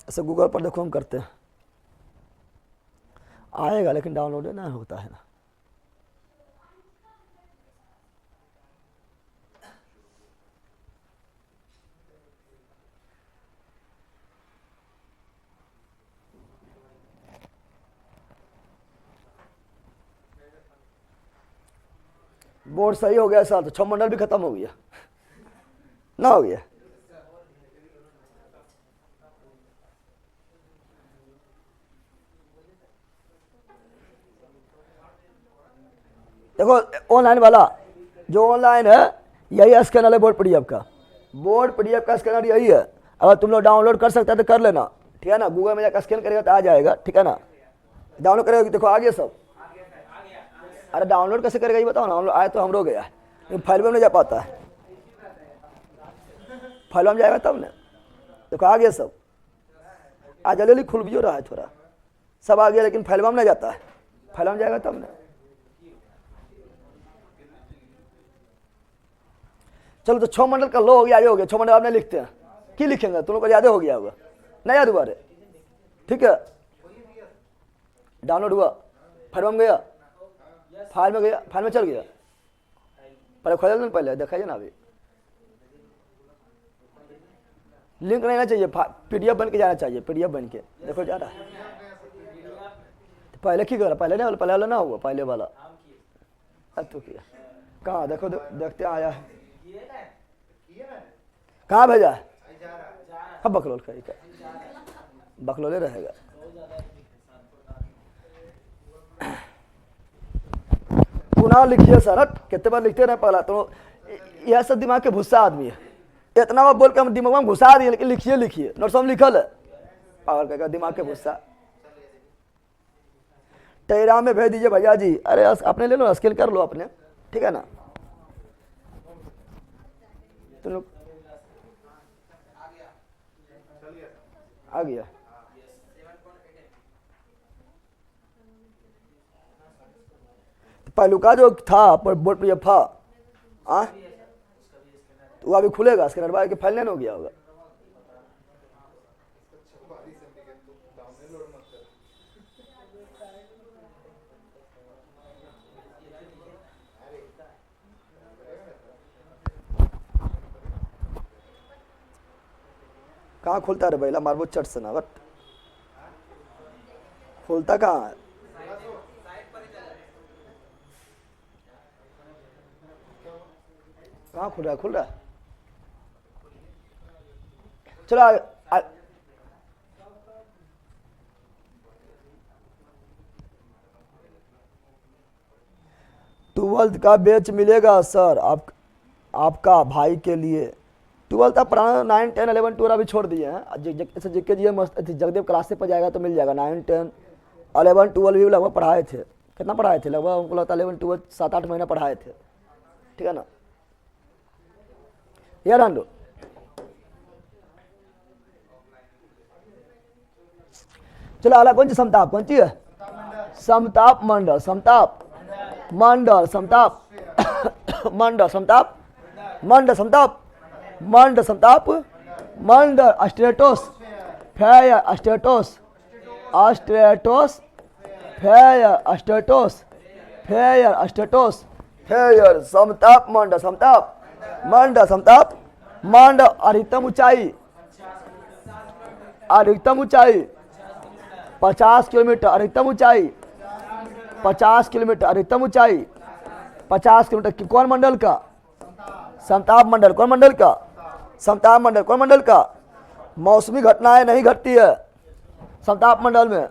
ऐसे गूगल पर देखो हम करते हैं, आएगा लेकिन डाउनलोड ना होता है ना। बोर्ड सही हो गया साथ, 6 मंडल भी खत्म हो गया ना, हो गया। देखो ऑनलाइन वाला जो ऑनलाइन है यही स्कैनर है, बोर्ड पीडीएफ का स्कैनर यही है। अगर तुम लोग डाउनलोड कर सकते हैं तो कर लेना, ठीक है ना। गूगल में जाकर स्कैन करेगा तो आ जाएगा, ठीक है ना। डाउनलोड करेगा, देखो आ गया सब। अरे डाउनलोड कैसे करेगा ये बताओ ना, हम लोग आए तो हम लोग गया, लेकिन फाइल में नहीं जा पाता है, फाइल में जाएगा तब ना। देखो आ गया सब, आज जल्दी खुल भी हो रहा है थोड़ा, सब आ गया, लेकिन फाइल में नहीं जाता है, फाइल में जाएगा तब ना। चलो तो 6 मंडल का लो हो गया, ये हो गया 6 मंडल। आपने लिखते हैं कि लिखेंगे, तुम लोग को याद हो गया होगा, नहीं याद हुआ रे, ठीक है। डाउनलोड हुआ, फाइल में गया, फाइल में चल गया, पहले खोल लेना, पहले देखा ना। अभी लिंक नहीं ना चाहिए, पीडीएफ बन के जाना चाहिए, पीडीएफ बन के देखो जा रहा है। तो पहले की कर, पहले वाला ना हुआ, पहले वाला तो किया कहाँ, देखो देखते आया है, कहाँ भेजा है, अब बकलोल का बकलोले रहेगा। पुनः लिखिए सर, कितने बार लिखते रहे पहला तो, यह सब दिमाग के भुस्सा आदमी है, इतना बार बोल के हम दिमाग में घुसा दिए, लेकिन लिखिए नोट्स में लिखल है, पागल का दिमाग के भुस्सा। टेलीग्राम में भेज दीजिए भैया जी, अरे अपने ले लो, स्कैन कर लो अपने, ठीक है ना। तुम लोग आ गया, पहलू का जो था पर बोर्ड पर था, तो वो अभी खुलेगा स्कैनर बाहर के, फाइल नहीं हो गया होगा। कहाँ खुलता है रे भैया, मारबो चट से ना, बट खुलता कहाँ है, कहाँ खुल रहा है, चलो 12th का बैच मिलेगा सर आपका भाई के लिए। 12th का पुराना 9, 10, 11, 12 अभी छोड़ दिए हैं, जैसे जिक्के जी मस्त जगदेव क्लासे पर जाएगा तो मिल जाएगा। 9, 10, 11, 12 भी लगभग पढ़ाए थे, कितना पढ़ाए थे, लगभग हमको लगता है 11, 12 7-8 महीना पढ़ाए थे, ठीक है ना यार। हम लोग चलो अगला कौन सी समताप, कौन सी है, समताप मंडल, समताप मंडल, समताप मंडल, समताप मंडल, समताप मंडल, समताप मंडल, अस्ट्रेटोस फेयर, अस्ट्रेटोस अस्ट्रेटोस फेयर, अस्ट्रेटोस हेयर स्टेटोस, हेयर समताप मंडल, समताप मंडल, समताप मंडल। अधिकतम ऊंचाई, अधिकतम ऊंचाई 50 किलोमीटर, अधिकतम ऊंचाई 50 किलोमीटर, अधिकतम ऊंचाई 50 किलोमीटर। कौन मंडल का? समताप मंडल। कौन मंडल का? समताप मंडल। कौन मंडल का? मौसमी घटनाएं नहीं घटती है समताप मंडल में,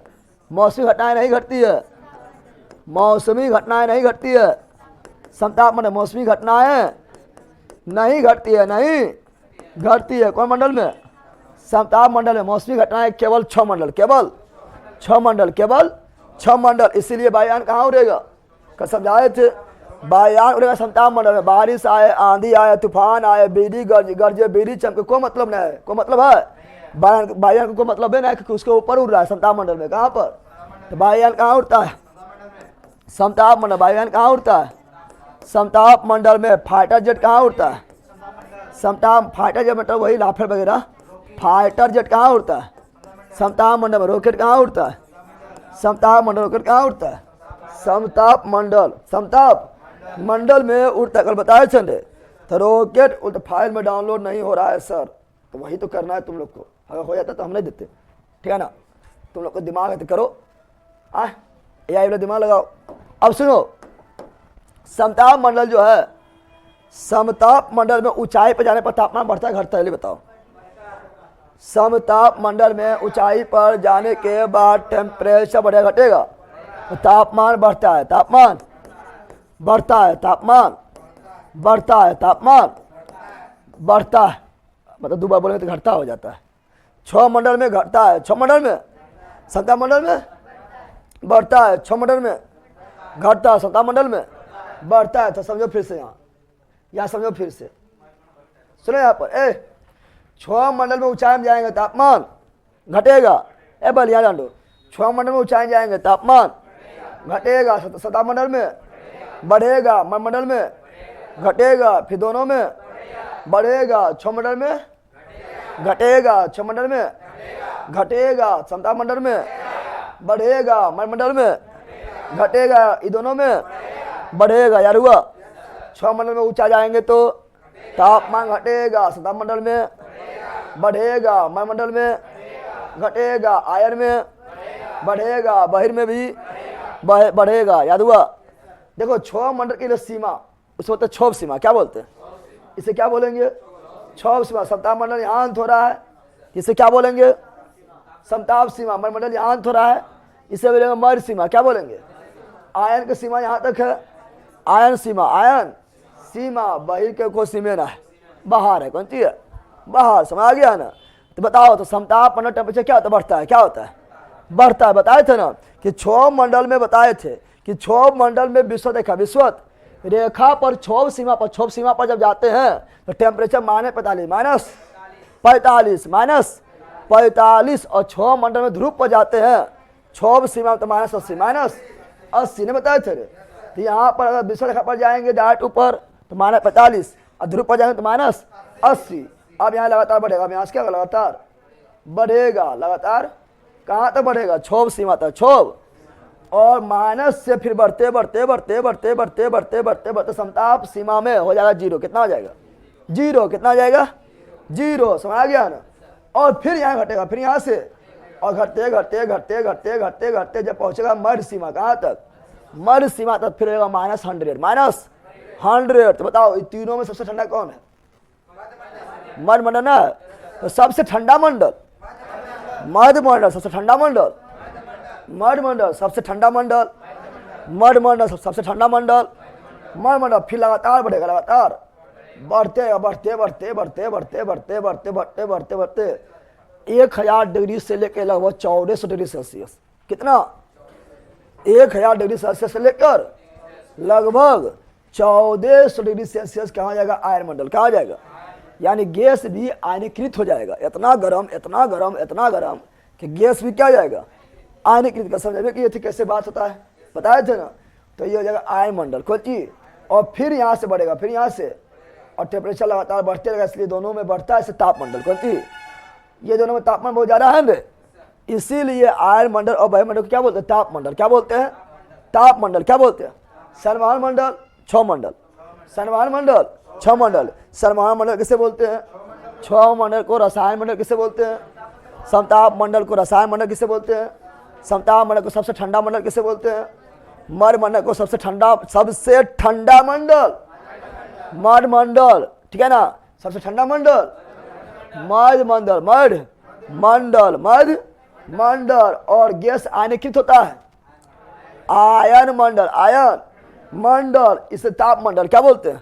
मौसमी घटनाएं नहीं घटती है, मौसमी घटनाएं नहीं घटती है समताप मंडल, मौसमी घटनाएं नहीं घटती है, नहीं घटती है। कौन मंडल में? समताप मंडल में मौसमी घटनाएं केवल 6 मंडल, केवल 6 मंडल, केवल 6 मंडल। इसीलिए वायुयान कहाँ उड़ेगा? कल समझाए थे, वायुयान उड़ेगा समताप मंडल में। बारिश आए, आंधी आए, तूफान आए, बिजली गरजे, बिजली चमके, कोई मतलब नहीं है, कोई मतलब है वायुयान को मतलब है ना कि उसके ऊपर उड़ रहा है समताप मंडल में। कहाँ पर? तो वायुयान कहाँ उड़ता है? समताप मंडल। वायुयान कहाँ उड़ता है? समताप मंडल में। फाइटर जेट कहाँ उड़ता है? समताप, फाइटर जेट मतलब वही राफेल वगैरह, फाइटर जेट कहाँ उड़ता है? समताप मंडल में। रॉकेट कहाँ उड़ता है? समताप मंडल। रॉकेट कहाँ उड़ता है? समताप मंडल, समताप मंडल में उड़ता। कल बताए थे तो रॉकेट तो फाइल में डाउनलोड नहीं हो रहा है सर, तो वही तो करना है तुम लोग को। अगर हो जाता तो हम नहीं देते, ठीक है ना? तुम लोग को दिमाग है तो करो, AI वाला दिमाग लगाओ। अब सुनो, समताप मंडल जो है, समताप मंडल में ऊंचाई पर जाने पर तापमान बढ़ता है घटता है? ये बताओ। समताप मंडल में ऊंचाई पर जाने के बाद टेम्परेचर बढ़ेगा घटेगा? तो तापमान बढ़ता है, तापमान बढ़ता है, तापमान बढ़ता है, तापमान बढ़ता है, मतलब 2 बार बोलेंगे तो घटता हो जाता है। 6 मंडल में घटता है, 6 मंडल में, समताप मंडल में बढ़ता है, 6 मंडल में घटता है, समताप मंडल में बढ़ता है। तो समझो फिर से, यहाँ समझो फिर से, सुनो यहाँ पर 6 मंडल में ऊंचाई में जाएंगे तापमान घटेगा। बलिया डांडो, 6 मंडल में ऊंचाई जाएंगे तापमान घटेगा, समताप मंडल में बढ़ेगा, मंडल में घटेगा, फिर दोनों में बढ़ेगा, 6 मंडल में घटेगा, 6 मंडल में घटेगा, समताप मंडल में बढ़ेगा, मंडल में घटेगा, ये दोनों में बढ़ेगा। यार हुआ? 6 मंडल में ऊंचा जाएंगे तो तापमान घटेगा, समताप मंडल में बढ़ेगा, मंडल में घटेगा, आयन में बढ़ेगा, बहिर में भी बढ़ेगा। याद हुआ? देखो 6 मंडल की सीमा, उसको बोलते क्षोभ सीमा। क्या बोलते हैं इसे? क्या बोलेंगे? क्षोभ सीमा। समताप मंडल यहाँ अंत हो रहा है, इसे क्या बोलेंगे? समताप सीमा। मंडल यहाँ अंत हो रहा है, इसे बोलेंगे मर्द सीमा। क्या बोलेंगे? आयन की सीमा यहाँ तक है, आयन सीमा, आयन सीमा। बहिर के को सीमेना है, बाहर है। कौन सी है? बाहर। समझ आ गया ना? तो बताओ, तो समताप मंडल टेम्परेचर क्या होता है? बढ़ता है। क्या होता है? बढ़ता है। बताए थे ना कि 6 मंडल में, बताए थे कि 6 मंडल में विश्व देखा, विश्वत रेखा पर क्षोभ सीमा पर, क्षोभ सीमा पर जब जाते हैं तो टेम्परेचर माइनस 45 और 6 मंडल में ध्रुव पर जाते हैं क्षोभ सीमा तो -80 ने बताए थे। तो यहाँ पर अगर विश्व रेखा पर जाएंगे डायरेक्ट ऊपर तो -45 और ध्रुव पर जाएंगे तो -80। अब यहाँ लगातार बढ़ेगा, अब यहाँ से क्या लगातार बढ़ेगा, लगातार कहाँ तक बढ़ेगा? क्षोभ सीमा तक, क्षोभ। और माइनस से फिर बढ़ते बढ़ते बढ़ते बढ़ते बढ़ते बढ़ते बढ़ते बढ़ते समताप सीमा में हो जाएगा 0। कितना हो जाएगा? 0। कितना हो जाएगा? 0। समझ आ गया ना? और फिर यहाँ घटेगा, फिर यहाँ से और घटते घटते घटते घटते घटते घटते जब पहुंचेगा मर्द सीमा, कहाँ तक? मर्द सीमा तक फिर रहेगा -100। तो बताओ इन तीनों में सबसे ठंडा कौन है? मर्द मंडल ना? तो सबसे ठंडा मंडल मर्द मंडल, सबसे ठंडा मंडल मर्द मंडल, सबसे ठंडा मंडल मर्द मंडल, सबसे ठंडा मंडल मर्द मंडल। फिर लगातार बढ़ेगा, लगातार बढ़ते बढ़ते बढ़ते बढ़ते बढ़ते बढ़ते बढ़ते बढ़ते बढ़ते बढ़ते 1000 डिग्री से लेकर लगभग 1400 डिग्री सेल्सियस। कितना? 1000 डिग्री सेल्सियस से लेकर लगभग 1400 डिग्री सेल्सियस कहाँ जाएगा? आयन मंडल। कहाँ जाएगा? यानी गैस भी आयनीकृत हो जाएगा। इतना गर्म, इतना गर्म, इतना गर्म कि गैस भी क्या जाएगा? आयनीकृत। का समझे कि ये थी कैसे बात होता है? बताए थे ना? तो ये हो जाएगा आयन मंडल कोई चीज। और फिर यहाँ से बढ़ेगा, फिर यहाँ से, और टेम्परेचर लगातार बढ़ते रहेगा, इसलिए दोनों में बढ़ता है तापमंडल। कौन सी? ये दोनों में तापमान बहुत ज्यादा है ना, इसीलिए आयन मंडल और वायुमंडल को क्या बोलते हैं? तापमंडल। क्या बोलते हैं? तापमंडल। क्या बोलते हैं? सनमान मंडल 6 मंडल, सनमान मंडल 6 मंडल। सनमान मंडल किसे बोलते हैं? 6 मंडल को रसायन मंडल किसे बोलते हैं? समताप मंडल को रसायन मंडल किसे बोलते हैं? समताप मंडल को सबसे ठंडा मंडल किसे बोलते हैं? मर मंडल को सबसे ठंडा मंडल मड मंडल, ठीक है ना, सबसे ठंडा मंडल मध मंडल, मड मंडल, मध मंडल। और गैस आयनीकृत होता है आयन मंडल, आयन मंडल। इसे ताप मंडल क्या बोलते हैं?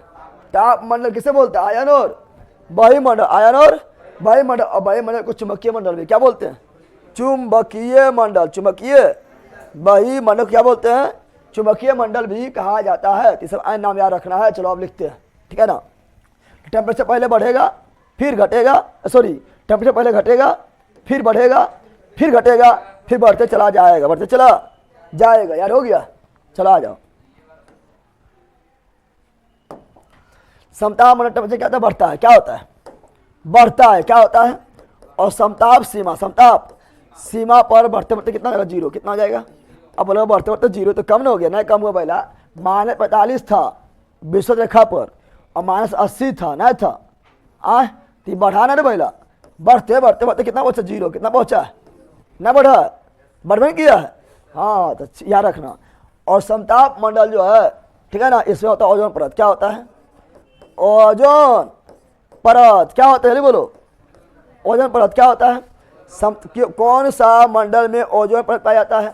ताप मंडल किसे बोलते हैं? आयन और वायुमंडल, आयन और वायुमंडल। और वायुमंडल को चुंबकीय मंडल भी क्या बोलते हैं? चुंबकीय मंडल, चुंबकीय वायुमंडल क्या बोलते हैं? चुंबकीय मंडल भी कहा जाता है। तो सब आयन नाम याद रखना है। चलो आप लिखते हैं, ठीक है ना। टेम्परेचर पहले बढ़ेगा फिर घटेगा, सॉरी, टेम्परेचर पहले घटेगा फिर बढ़ेगा फिर घटेगा फिर बढ़ते चला जाएगा, बढ़ते चला जाएगा। यार हो गया, चला आ जाओ। समताप मंडल टेम्परेचर क्या होता है? बढ़ता है। क्या होता है? बढ़ता है। क्या होता है? और समताप सीमा, समताप सीमा पर बढ़ते बढ़ते कितना जाएगा? 0। कितना हो जाएगा? अब बोलो बढ़ते बढ़ते 0 तो कम ना हो गया? नहीं कम हुआ। पहला -45 था विश्व रेखा पर और -80 था, नहीं था तो बढ़ाना ना पहला। बढ़ते बढ़ते बढ़ते कितना पहुंचा? 0। कितना पहुंचा? ना बढ़ा, बढ़ किया है। हाँ, तो याद रखना। और समताप मंडल जो है, ठीक है ना, इसमें होता है ओजोन परत। क्या होता है? ओजोन परत। क्या होता है? बोलो, ओजोन परत क्या होता है? कौन सा मंडल में ओजोन परत पाया जाता है?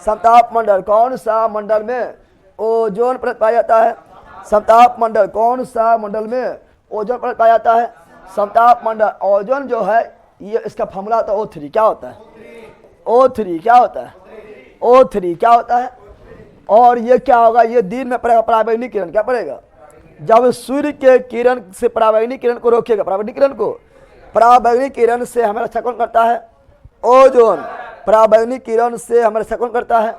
समताप मंडल। कौन सा मंडल में ओजोन परत पाया जाता है? समताप मंडल। कौन सा मंडल में ओजोन परत पाया जाता है? समताप मंडल। ओजोन जो है ये इसका फॉर्मूला होता है O3। क्या होता है? O3 क्या होता है? O3 क्या होता है? और ये क्या होगा? ये दिन में पड़ेगा पराबैंगनी किरण। क्या पड़ेगा? जब सूर्य के किरण से पराबैंगनी किरण को रोकेगा, पराबैंगनी किरण को, पराबैंगनी किरण से हमें रक्षा कौन करता है? ओजोन। पराबैंगनी किरण से हमें रक्षा कौन करता है?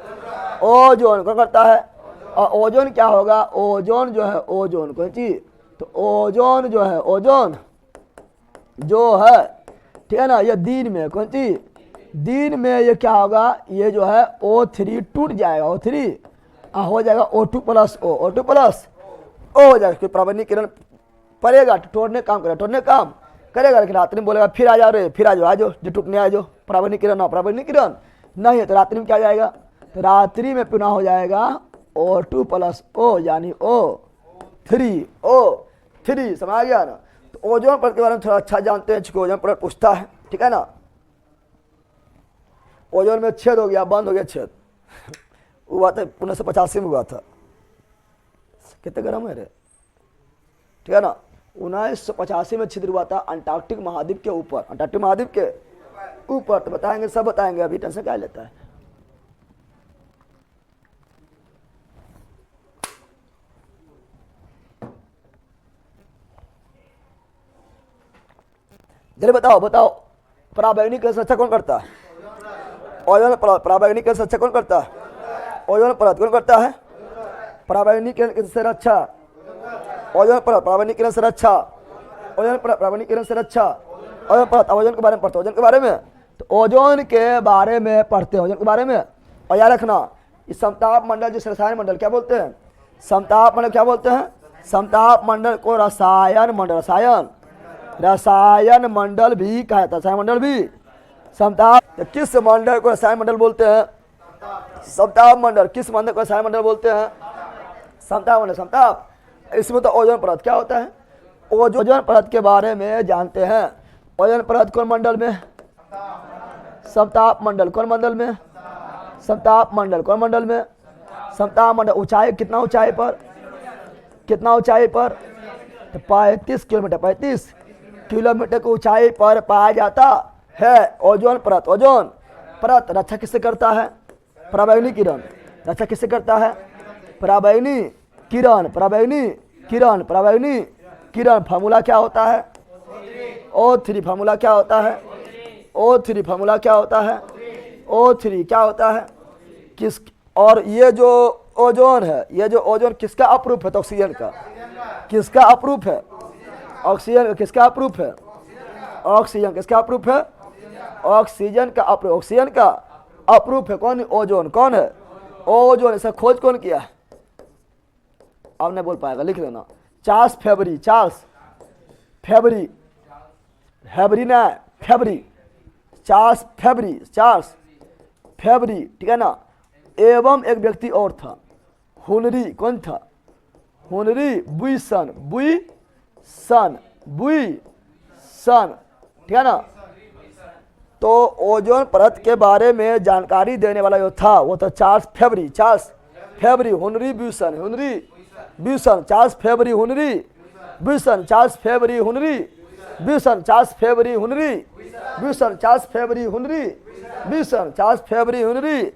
ओजोन। कौन करता है? और ओजोन क्या होगा? ओजोन जो है, ओजोन कौन चीज? तो ओजोन जो है, ओजोन जो है, ठीक है ना, ये दिन में कौन चीज? दिन में ये क्या होगा? ये जो है O3 टूट जाएगा, O3 हो जाएगा O2 plus O, O2 plus O हो जाएगा। पराबैंगनी किरण पड़ेगा तो तोड़ने काम करेगा, तोड़ने काम करेगा। लेकिन रात्रि में बोलेगा फिर आ जाओ रे, फिर आ जाओ, जो टूटने आ जाओ। पराबैंगनी किरण ना, पराबैंगनी किरण नहीं है तो रात्रि में क्या जाएगा? तो रात्रि में पुनः हो जाएगा O2 प्लस O, यानी O3, O3। समझ आ गया ना। तो ओजोन परत के बारे में थोड़ा अच्छा जानते हैं, चूंकि ओजोन परत पूछता है, ठीक है ना। ओजोन में छेद हो गया, बंद हो गया छेद। हुआ था 1985 में हुआ था। कितने गर्म है रे, ठीक है ना। 1985 में छिद्र हुआ था अंटार्कटिक महाद्वीप के ऊपर, अंटार्कटिक महाद्वीप के ऊपर। तो बताएंगे, सब बताएंगे, अभी टेंशन क्या लेता है। जरा बताओ, बताओ, पराबैंगनी किरण से रक्षा कौन करता है? ओजोन परत। पराबैंगनी किरण से रक्षा कौन करता है? ओजोन परत। कौन करता है? पराबैंगनी किरण से रक्षा, ओजोन परत। पराबैंगनी किरण से रक्षा, ओजोन परत। पराबैंगनी किरण से रक्षा, ओजोन परत। ओजोन के बारे में पढ़ते, ओजोन के बारे में, तो ओजोन के बारे में पढ़ते हैं, ओजोन के बारे में। और याद रखना, इस समताप मंडल जिस रसायन मंडल क्या बोलते हैं? समताप मंडल क्या बोलते हैं? समताप मंडल को रसायन मंडल, रसायन, रसायन मंडल भी कहा जाता है। रसायन मंडल भी समताप। तो किस मंडल को रसायन मंडल बोलते हैं? समताप मंडल। किस मंडल को रसायन मंडल बोलते हैं? समताप मंडल, समताप। इसमें तो ओजोन परत क्या होता है? ओजोन परत के बारे में जानते हैं। ओजोन परत कौन मंडल में? समताप मंडल। कौन मंडल में? समताप मंडल। कौन मंडल में? समताप मंडल। ऊंचाई कितना? ऊंचाई पर कितना? ऊंचाई पर तो 35 किलोमीटर, 35 किलोमीटर की ऊंचाई पर पाया जाता है ओजोन परत। ओजोन परत रक्षा किससे करता है? पराबैंगनी किरण। रक्षा किससे करता है? पराबैंगनी किरण, पराबैंगनी किरण, पराबैंगनी किरण। फार्मूला क्या होता है? O3। फार्मूला क्या होता है? O3। फार्मूला क्या होता है? O3 क्या होता है? किस, और ये जो ओजोन है, ये जो ओजोन किसका अप्रूफ है? तो ऑक्सीजन का। किसका अप्रूफ है? ऑक्सीजन का। किसका अप्रूफ है? ऑक्सीजन। किसका अप्रूफ है? ऑक्सीजन का अप्रूफ, ऑक्सीजन का अप्रूफ है। कौन? ओजोन। कौन है? ओजोन। इसका खोज कौन किया है? अब नहीं बोल पाएगा, लिख लेना। Charles Fabry, Charles February, February ना February, Charles Fabry, Charles February, ठीक है ना। एवं एक व्यक्ति और था, हुनरी, कौन था? हुनरी बुइसन, बुइसन, बुइसन, ठीक है ना। तो ओजोन परत के बारे में जानकारी देने वाला जो था वो था Charles Fabry, Charles Fabry, Henri Buisson, Henri Buisson, Charles Fabry, Henri Buisson, Charles Fabry, Henri Buisson, Charles Fabry, Henri Buisson, Charles Fabry, Henri Buisson, Charles Fabry, Henri.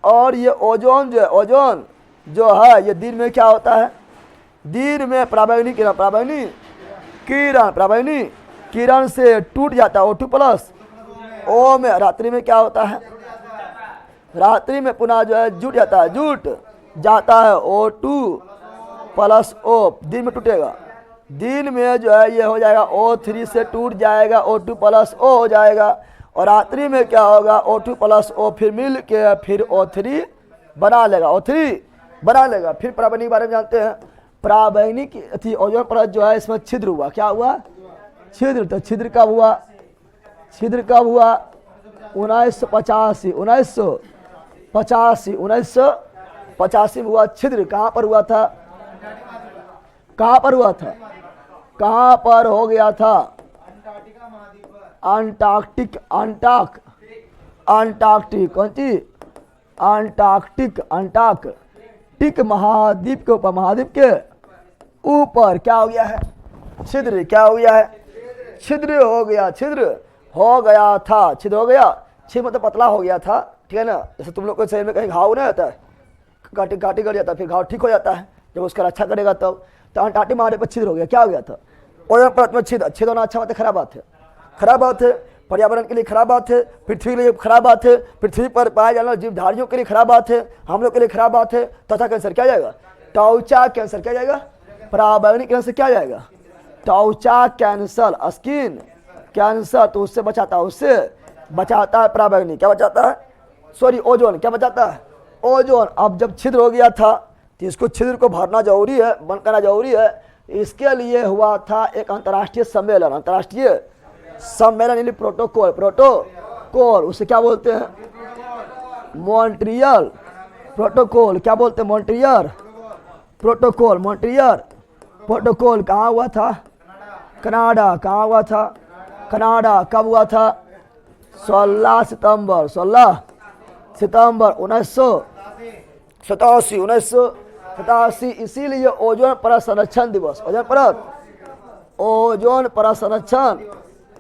और ये ओजोन जो है, ओजोन जो है ये दिन में क्या होता है? दिन में पराबैंगनी किरण, पराबैंगनी किरण, पराबैंगनी किरण से टूट जाता है O2+। ओ में रात्रि में क्या होता है? रात्रि में पुनः जो है जुट जाता है, जुट जाता है O2+O, दिन में टूटेगा। दिन में जो है ये हो जाएगा O3 से टूट जाएगा, O2+O हो जाएगा। और रात्रि में क्या होगा? O2+O फिर मिल के फिर O3 बना लेगा, O3 बना लेगा। फिर पराबैंगनी के बारे में जानते हैं। पराबैंगनी की थी ओजोन परत जो है इसमें छिद्र हुआ, क्या हुआ? छिद्र। तो छिद्र कब हुआ? छिद्र कब हुआ? 1985, 1985 में हुआ छिद्र। कहाँ पर हुआ था? कहाँ पर हुआ था? कहाँ पर हो गया था? अंटार्कटिक, अंटार्कटिक, कौन सी? अंटार्कटिक, अंटार्कटिक महाद्वीप के ऊपर, महाद्वीप के ऊपर क्या हो गया है? छिद्र। क्या हो गया है? छिद्र हो गया, छिद्र हो गया था, छिद्र हो गया। छिद्र मतलब पतला हो गया था, ठीक है ना। जैसे तुम लोग के शरीर में कहीं घाव नहीं होता है, काटी काटी कर जाता है, फिर घाव ठीक हो जाता है जब उसका रक्षा करेगा तब। तो अंटार्कटिक महाद्वीप पर छिद्र हो गया। क्या हो गया था? ओजोन परत में छिद्र। छिद्र होना अच्छा बात है, खराब बात है? खराब बात है। पर्यावरण के लिए खराब बात है, पृथ्वी के लिए खराब बात है, पृथ्वी पर पाए जाने वाले जीवधारियों के लिए खराब बात है, हम लोग के लिए खराब बात है। त्वचा कैंसर क्या जाएगा? त्वचा कैंसर क्या जाएगा? पराबैंगनी किरण से क्या जाएगा? त्वचा कैंसर, स्किन कैंसर। तो उससे बचाता है, उससे बचाता है पराबैंगनी। क्या बचाता है? Sorry, ozone. क्या बचाता है? ओजोन। अब जब छिद्र हो गया था तो इसको छिद्र को भरना जरूरी है, बंद करना जरूरी है। इसके लिए हुआ था एक अंतर्राष्ट्रीय सम्मेलन, अंतर्राष्ट्रीय सम्मेलन यानी प्रोटोकॉल, प्रोटोकॉल। उसे क्या बोलते हैं? Montreal protocol. क्या बोलते हैं? Montreal protocol, Montreal protocol. कहाँ हुआ था? कनाडा। कहाँ हुआ था? कनाडा। कब हुआ था? 16 सितंबर, 16 सितंबर 1987, 1987। इसीलिए ओजोन परत संरक्षण दिवस, ओजोन परत, ओजोन परत संरक्षण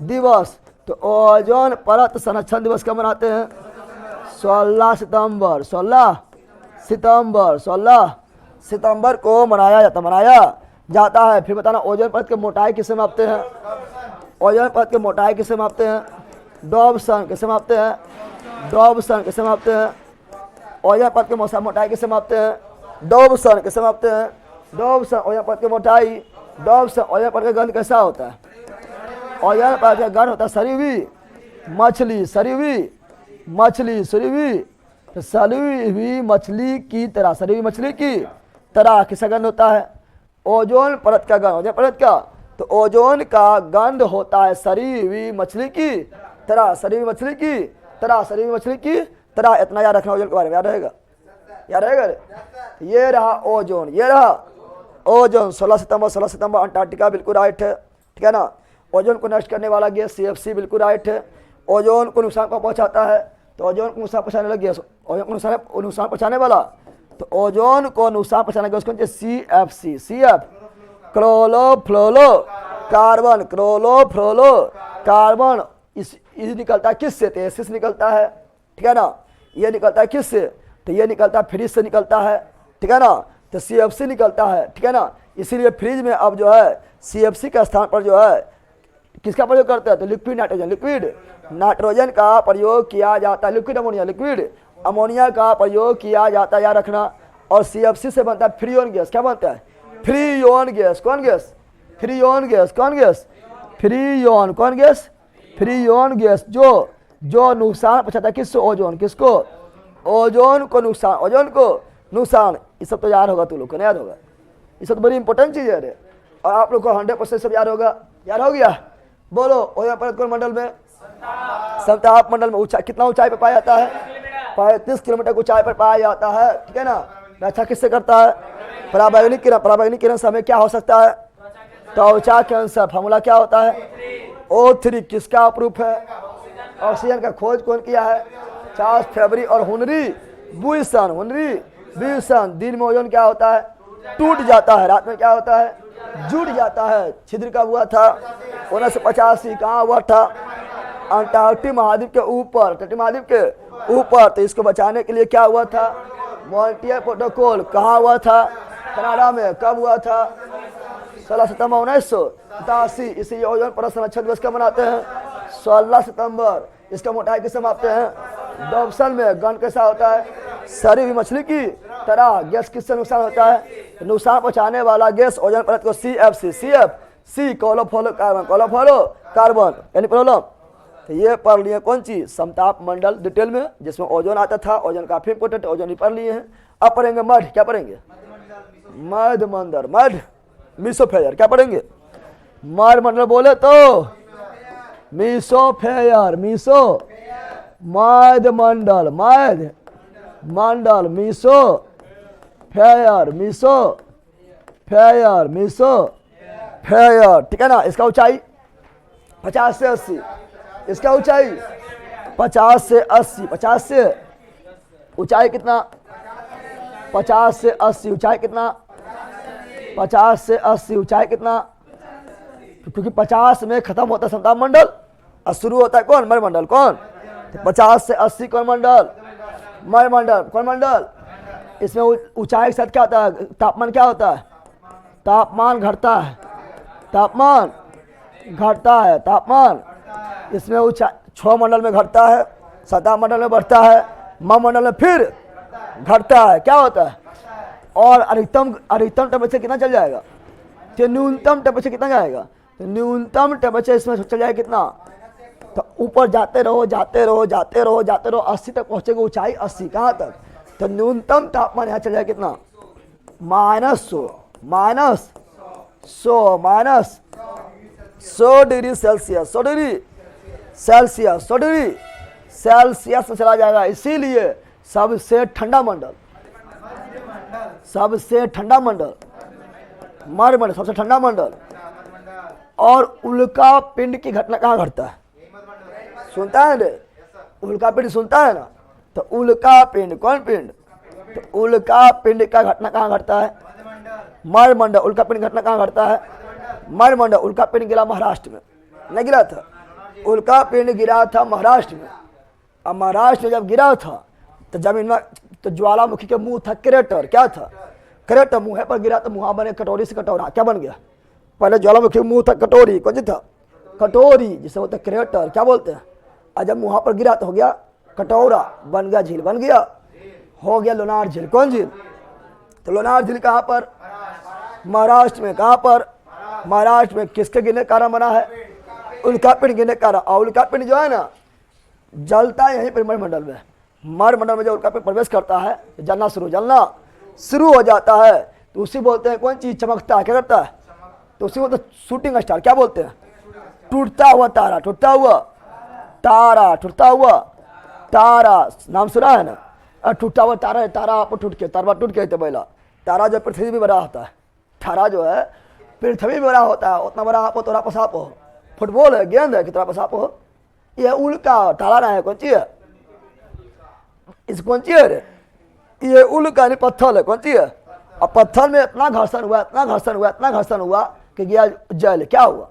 दिवस। तो ओजोन परत संरक्षण दिवस कब मनाते हैं? 16 सितंबर, 16 सितंबर, 16 सितंबर को मनाया जाता है। फिर बताना ओजोन परत की मोटाई किससे मापते हैं? ओजोन परत की मोटाई किससे मापते हैं? डॉबसन। किससे मापते हैं? डॉबसन। किससे मापते हैं? ओजोन परत की मोटाई किससे मापते हैं? डॉबसन। किससे मापते हैं? डॉबसन। ओजोन परत की मोटाई, डॉबसन। ओजोन परत का गंध कैसा होता है? ओजोन परत का गंध होता है सरीवी मछली, सरीवी मछली, सरीवी, तो सरीवी मछली की तरह, सरीवी मछली की तरह किसका गंध होता है? ओजोन परत का गंध, ओजोन परत का, तो ओजोन का गंध होता है सरीवी मछली की तरह, सरीवी मछली की तरह, सरीवी मछली की तरह। इतना याद रखना ओजोन के बारे में, याद रहेगा, याद रहेगा। ये रहा ओजोन, ये रहा ओजोन। 16 सितंबर अंटार्कटिका बिल्कुल राइट है, ठीक है ना। ओजोन को नष्ट करने वाला गैस CFC बिल्कुल राइट है। ओजोन को नुकसान पहुंचाता है, तो ओजोन को नुकसान पहुंचाने वाला गैस, ओजोन को नुकसान पहुंचाने वाला, तो ओजोन को नुकसान पहुंचाने गैस कौन सी? CFC, CF chlorofluoro carbon, chlorofluoro carbon. इस निकलता है किससे? तो एसिड निकलता है, ठीक है ना। ये निकलता है किससे? तो ये निकलता है फ्रिज से निकलता है, ठीक है ना। तो CFC निकलता है, ठीक है ना। इसीलिए फ्रिज में अब जो है CFC के स्थान पर जो है किसका प्रयोग करते हैं? तो लिक्विड नाइट्रोजन, लिक्विड नाइट्रोजन का प्रयोग किया जाता है। लिक्विड अमोनिया, लिक्विड अमोनिया का प्रयोग किया जाता है, याद रखना। और CFC से बनता है फ्रीओन गैस। क्या बनता है? Freon gas. कौन गैस? Freon gas. कौन गैस? फ्रीओन। कौन गैस? Freon gas. जो नुकसान पहुंचाता है किसको? ओजोन। किसको? ओजोन को नुकसान, ओजोन को नुकसान। ये सब तो याद होगा, तू लोग को नहीं याद होगा? ये सब तो बड़ी इंपॉर्टेंट चीज़ है रे। और आप लोग को 100% सब याद होगा, याद हो गया? बोलो ओजोन परत कौन मंडल में? समताप मंडल में। ऊंचाई कितना ऊंचाई पर पाया जाता है? 35 किलोमीटर की ऊंचाई पर पाया जाता है, ठीक है ना। रक्षा किससे करता है? पराबैंगनी किरण। पराबैंगनी किरण से हमें क्या हो सकता है? त्वचा कैंसर। फॉर्मूला क्या होता है? O3 किसका अप्रूफ है? ऑक्सीजन का खोज कौन किया है? चार्ल्स फेबरी और हेनरी बुइसन। दिन में ओजोन क्या होता है? टूट जाता है। रात में क्या होता है? जुड़ जाता है। छिद्र का हुआ था 1985। कहाँ हुआ था? अंटार्कटिक महाद्वीप के ऊपर, अंटार्कटिक महाद्वीप के ऊपर। तो इसको बचाने के लिए क्या हुआ था? Montreal protocol. कहाँ हुआ था? कनाडा में। कब हुआ था? 16 सितंबर 1987। इसी ओजोन परत संरक्षण दिवस कब मनाते हैं? 16 सितंबर। इसका मोटाई किससे मापते हैं? डॉप्सन में। गन कैसा होता है? सरी हुई मछली की तरह। गैस किससे नुकसान होता है? नुकसान पहुंचाने वाला गैस ओजोन परत को CFC क्लोरोफ्लोरोकार्बन यानी प्रॉब्लम। तो ये पढ़ लिए कौन चीज? समताप मंडल डिटेल में, जिसमें ओजोन आता था। ओजोन काफी इंपोर्टेंट, ओजोन ही पढ़ लिए हैं। अब पढ़ेंगे मध। क्या पढ़ेंगे? मध मंडल। मध मीसोफेयर। क्या पढ़ेंगे? मध मंडल बोले तो मीसोफेयर। मध मंडल मीसोफेयर, ठीक है ना। इसका ऊंचाई 50 से 80। इसका ऊंचाई 50 से 80। 50 से ऊंचाई कितना? 50 से 80 ऊंचाई कितना? 50 से 80 ऊंचाई कितना? क्योंकि 50 में खत्म होता है समताप मंडल और शुरू होता है कौन? मरुमंडल। कौन? तो 50 से 80 कौन मंडल? मरुमंडल। कौन मंडल? इसमें ऊंचाई के साथ क्या होता है? तापमान क्या होता है? तापमान घटता है। तापमान इसमें ऊंचाई 6 मंडल में घटता है, 7 मंडल में बढ़ता है, मंडल में फिर घटता है। क्या होता है? और अधिकतम टेम्परेचर कितना चल जाएगा? तो न्यूनतम टेम्परेचर कितना जाएगा? तो न्यूनतम टेम्परेचर इसमें चल जाएगा कितना? तो ऊपर जाते रहो 80 तक पहुंचेगा ऊंचाई। 80 कहाँ तक? तो न्यूनतम तापमान यहाँ चल जाएगा कितना? -100 डिग्री सेल्सियस। 100 डिग्री सेल्सियस में चला जाएगा। इसीलिए सबसे ठंडा मंडल मरुमंडल सबसे ठंडा मंडल। और उल्का पिंड की घटना कहाँ घटता है? सुनता है रे? उल्का पिंड सुनता है ना। तो उल्का पिंड कौन पिंड? तो उल्का पिंड का घटना कहाँ घटता है? मरुमंडल। उल्का पिंड घटना कहाँ घटता है? मरुमंडल। उल्का पिंड गिरा महाराष्ट्र में, नहीं गिरा था? उल्का पिंड गिरा था महाराष्ट्र में। अब महाराष्ट्र में जब गिरा था तो जमीन में तो ज्वालामुखी के मुंह था क्रेटर। क्या था? क्रेटर। मुंह पर गिरा तो मुँह बने कटोरी से कटोरा। क्या बन गया? पहले ज्वालामुखी मुंह था कटोरी। कौन सी था? कटोरी, जिसे बोलते क्रेटर। क्या बोलते हैं? और जब मुँह पर गिरा तो हो गया कटोरा, बन गया झील, बन गया, हो गया लोनार झील। कौन झील? तो लोनार झील कहाँ पर? महाराष्ट्र में। कहाँ पर? महाराष्ट्र में। किसके गिरने के कारण बना है? उल्का पिंड गिरने के कारण। और उल्का पिंड जो है ना जलता है यहीं पर मरुमंडल में। मरुमंडल में जब उल्का पिंड प्रवेश करता है जलना शुरू हो जाता है। तो उसी बोलते हैं कौन चीज चमकता है? क्या करता है? तो उसी बोलते शूटिंग स्टार। क्या बोलते हैं? टूटता हुआ तारा। नाम सुना है ना? टूटा हुआ तारा है। तारा आप टूट के तो पहला तारा जो पृथ्वी भी बड़ा होता है। तारा जो है पृथ्वी भी बड़ा होता है। उतना बड़ा आप हो तो आप साप हो। फुटबॉल है, गेंद है, कितना साप हो। ये उल्का तारा ना है। कौन सी है? इस कौन सी है रे? ये उल्का नहीं पत्थर है। कौन सी है? अब पत्थर में इतना घर्षण हुआ कि गया जल। क्या हुआ?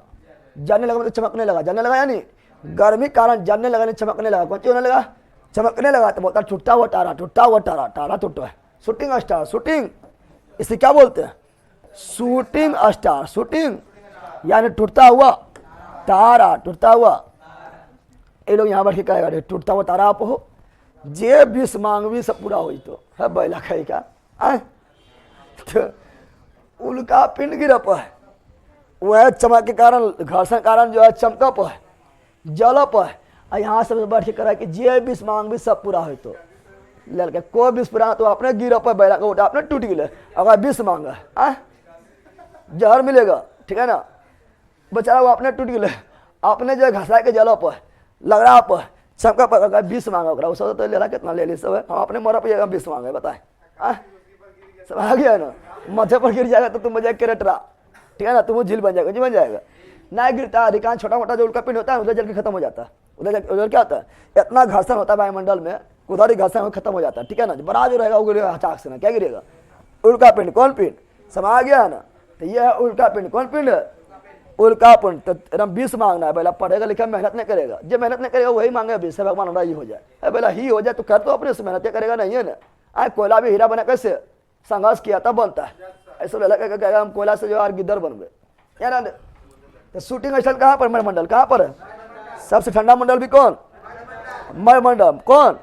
जलने लगा मतलब चमकने लगा। यानी गर्मी कारण जलने लगा, नहीं चमकने लगा। कौन सी होने लगा? चमकने लगा। तो बोलता टूटा हुआ तारा टूटा है। Shooting star. शूटिंग इसे क्या बोलते हैं? Shooting star. शूटिंग यानी टूटता हुआ तारा। ये लोग यहाँ बैठ के कहेगा टूटता हुआ तारा आप हो। जे विष मांगवी सब पूरा हुई तो है बैला खाई का। तो उल्का पिंड गिरप है, वह चमक के कारण, घर्षण कारण जो है चमकप है, जलप है। और यहाँ से बैठ के करा कि जे विष मांगवी सब पूरा हुई तो लड़के कोई विष पूरा तो अपने गिरप है बैला का उठा अपने टूट गए। अगर विष मांगा है जहर मिलेगा, ठीक है ना। बेचारा वो अपने टूट गए, अपने जो घसा के जलो पर लग रहा पर सबका पर 20 मांगा ओकरा, उसको तो ले रहा कितना ले ली सब, हम अपने मोरा पे 20 मांगे, बताए सब आ गया ना। माथे पर गिर जाएगा तो तुम बजाय के रटरा, ठीक है ना, तुम झील बन जाएगा, जी बन जाएगा। ना गिरता, अधिकांश छोटा मोटा जो उल्का पिंड होता है उधर जल के खत्म हो जाता है। उधर क्या होता है, इतना घर्षण होता है वायुमंडल में, उधर ही घर्षण खत्म हो जाता है, ठीक है ना। बड़ा जो रहेगा वो गिरेगा अचानक से ना, क्या गिरेगा, उल्का पिंड। कौन पिंड, समा गया है ना। तो ये है उल्का पिंड। कौन पिंड है, उल्का पिंड। तो एकदम 20 मांगना है, पहला पढ़ेगा लिखा मेहनत नहीं करेगा, जो मेहनत नहीं करेगा वही मांगे 20 है, भगवान ही हो जाए। पहला ही हो जाए तो कर, तो अपने से मेहनत करेगा नहीं है ना। कोयला भी हीरा बना कैसे संघर्ष किया तब बनता है, ऐसा कहेगा हम कोयला से जो यार गिद्दर बन गए यार। तो शूटिंग स्थल कहाँ पर, मरमंडल कहाँ पर है, सबसे ठंडा मंडल भी कौन, मरमंडल। कौन,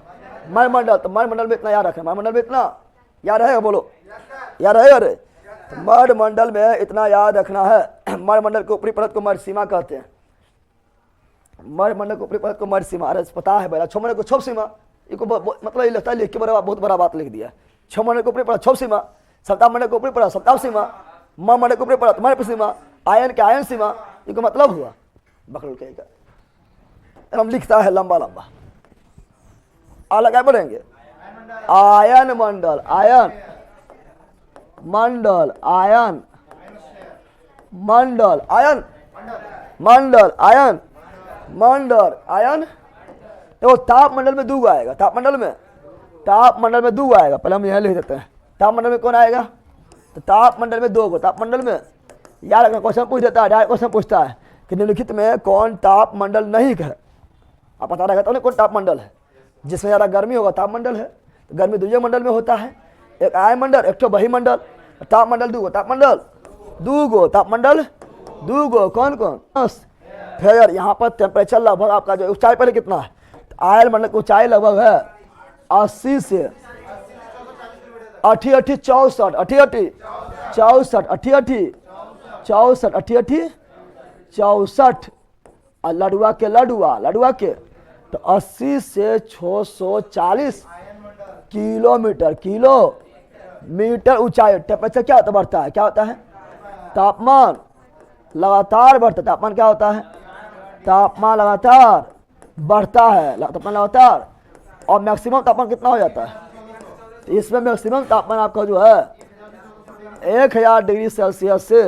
मरमंडल। तो मरमंडल में इतना याद रखें, मरमंडल में इतना याद रहेगा, बोलो याद रहेगा। अरे तो मरमंडल में इतना याद रखना है। मरमंडल के ऊपरी परत को मरसीमा कहते हैं। मरमंडल के ऊपरी परत को मरसीमा, अरे पता है भैया। छोमंडल को छोप सीमा, इसको मतलब ये लगता है लिख के बड़ा बहुत बड़ा बात लिख दिया। छोमंडल के ऊपरी परत छोप सीमा, सप्ताह मंडल के ऊपरी परत सप्ताह सीमा, मंडल के ऊपरी परत मर्प सीमा, आयन के आयन सीमा, इसका मतलब हुआ बकरुल का। हम लिखता है लंबा लंबा, अलग क्या बोलेंगे, आयन मंडल, आयन मंडल, आयन मंडल, आयन मंडल, आयन मंडल, आयन। तो ताप मंडल में 2 आएगा, ताप मंडल में, ताप मंडल में 2 आएगा। पहले हम यहाँ लिख देते हैं, ताप मंडल में कौन आएगा, तो ताप मंडल में 2 को, ताप मंडल में याद रखना। क्वेश्चन पूछ देता है, डायरेक्ट क्वेश्चन पूछता है कि निम्नलिखित में कौन ताप मंडल नहीं है। आप पता रहेगा तो कौन ताप मंडल है, जिसमें ज़्यादा गर्मी होगा ताप मंडल है। तो गर्मी दूसरे मंडल में होता है, एक आय मंडल, एक तो बही मंडल। ताप मंडल 2 गो, ताप मंडल 2 गो, ताप मंडल 2 गो। कौन कौन, फिर यहाँ पर टेम्परेचर लगभग आपका जो ऊंचाई पहले कितना है, तो आयल मंडल की ऊंचाई लगभग है 80 से 88 64 88 64 88 64 88 64। और लडुआ के लडुआ के तो 80 से 640 किलोमीटर, किलोमीटर ऊंचाई। टेम्परेचर क्या होता है, बढ़ता है, क्या होता है, तापमान लगातार बढ़ता है। तापमान क्या होता है, तापमान लगातार बढ़ता है, तापमान लगातार। और मैक्सिमम तापमान कितना हो जाता है, तो इसमें मैक्सिमम तापमान आपका जो है 1000 डिग्री सेल्सियस से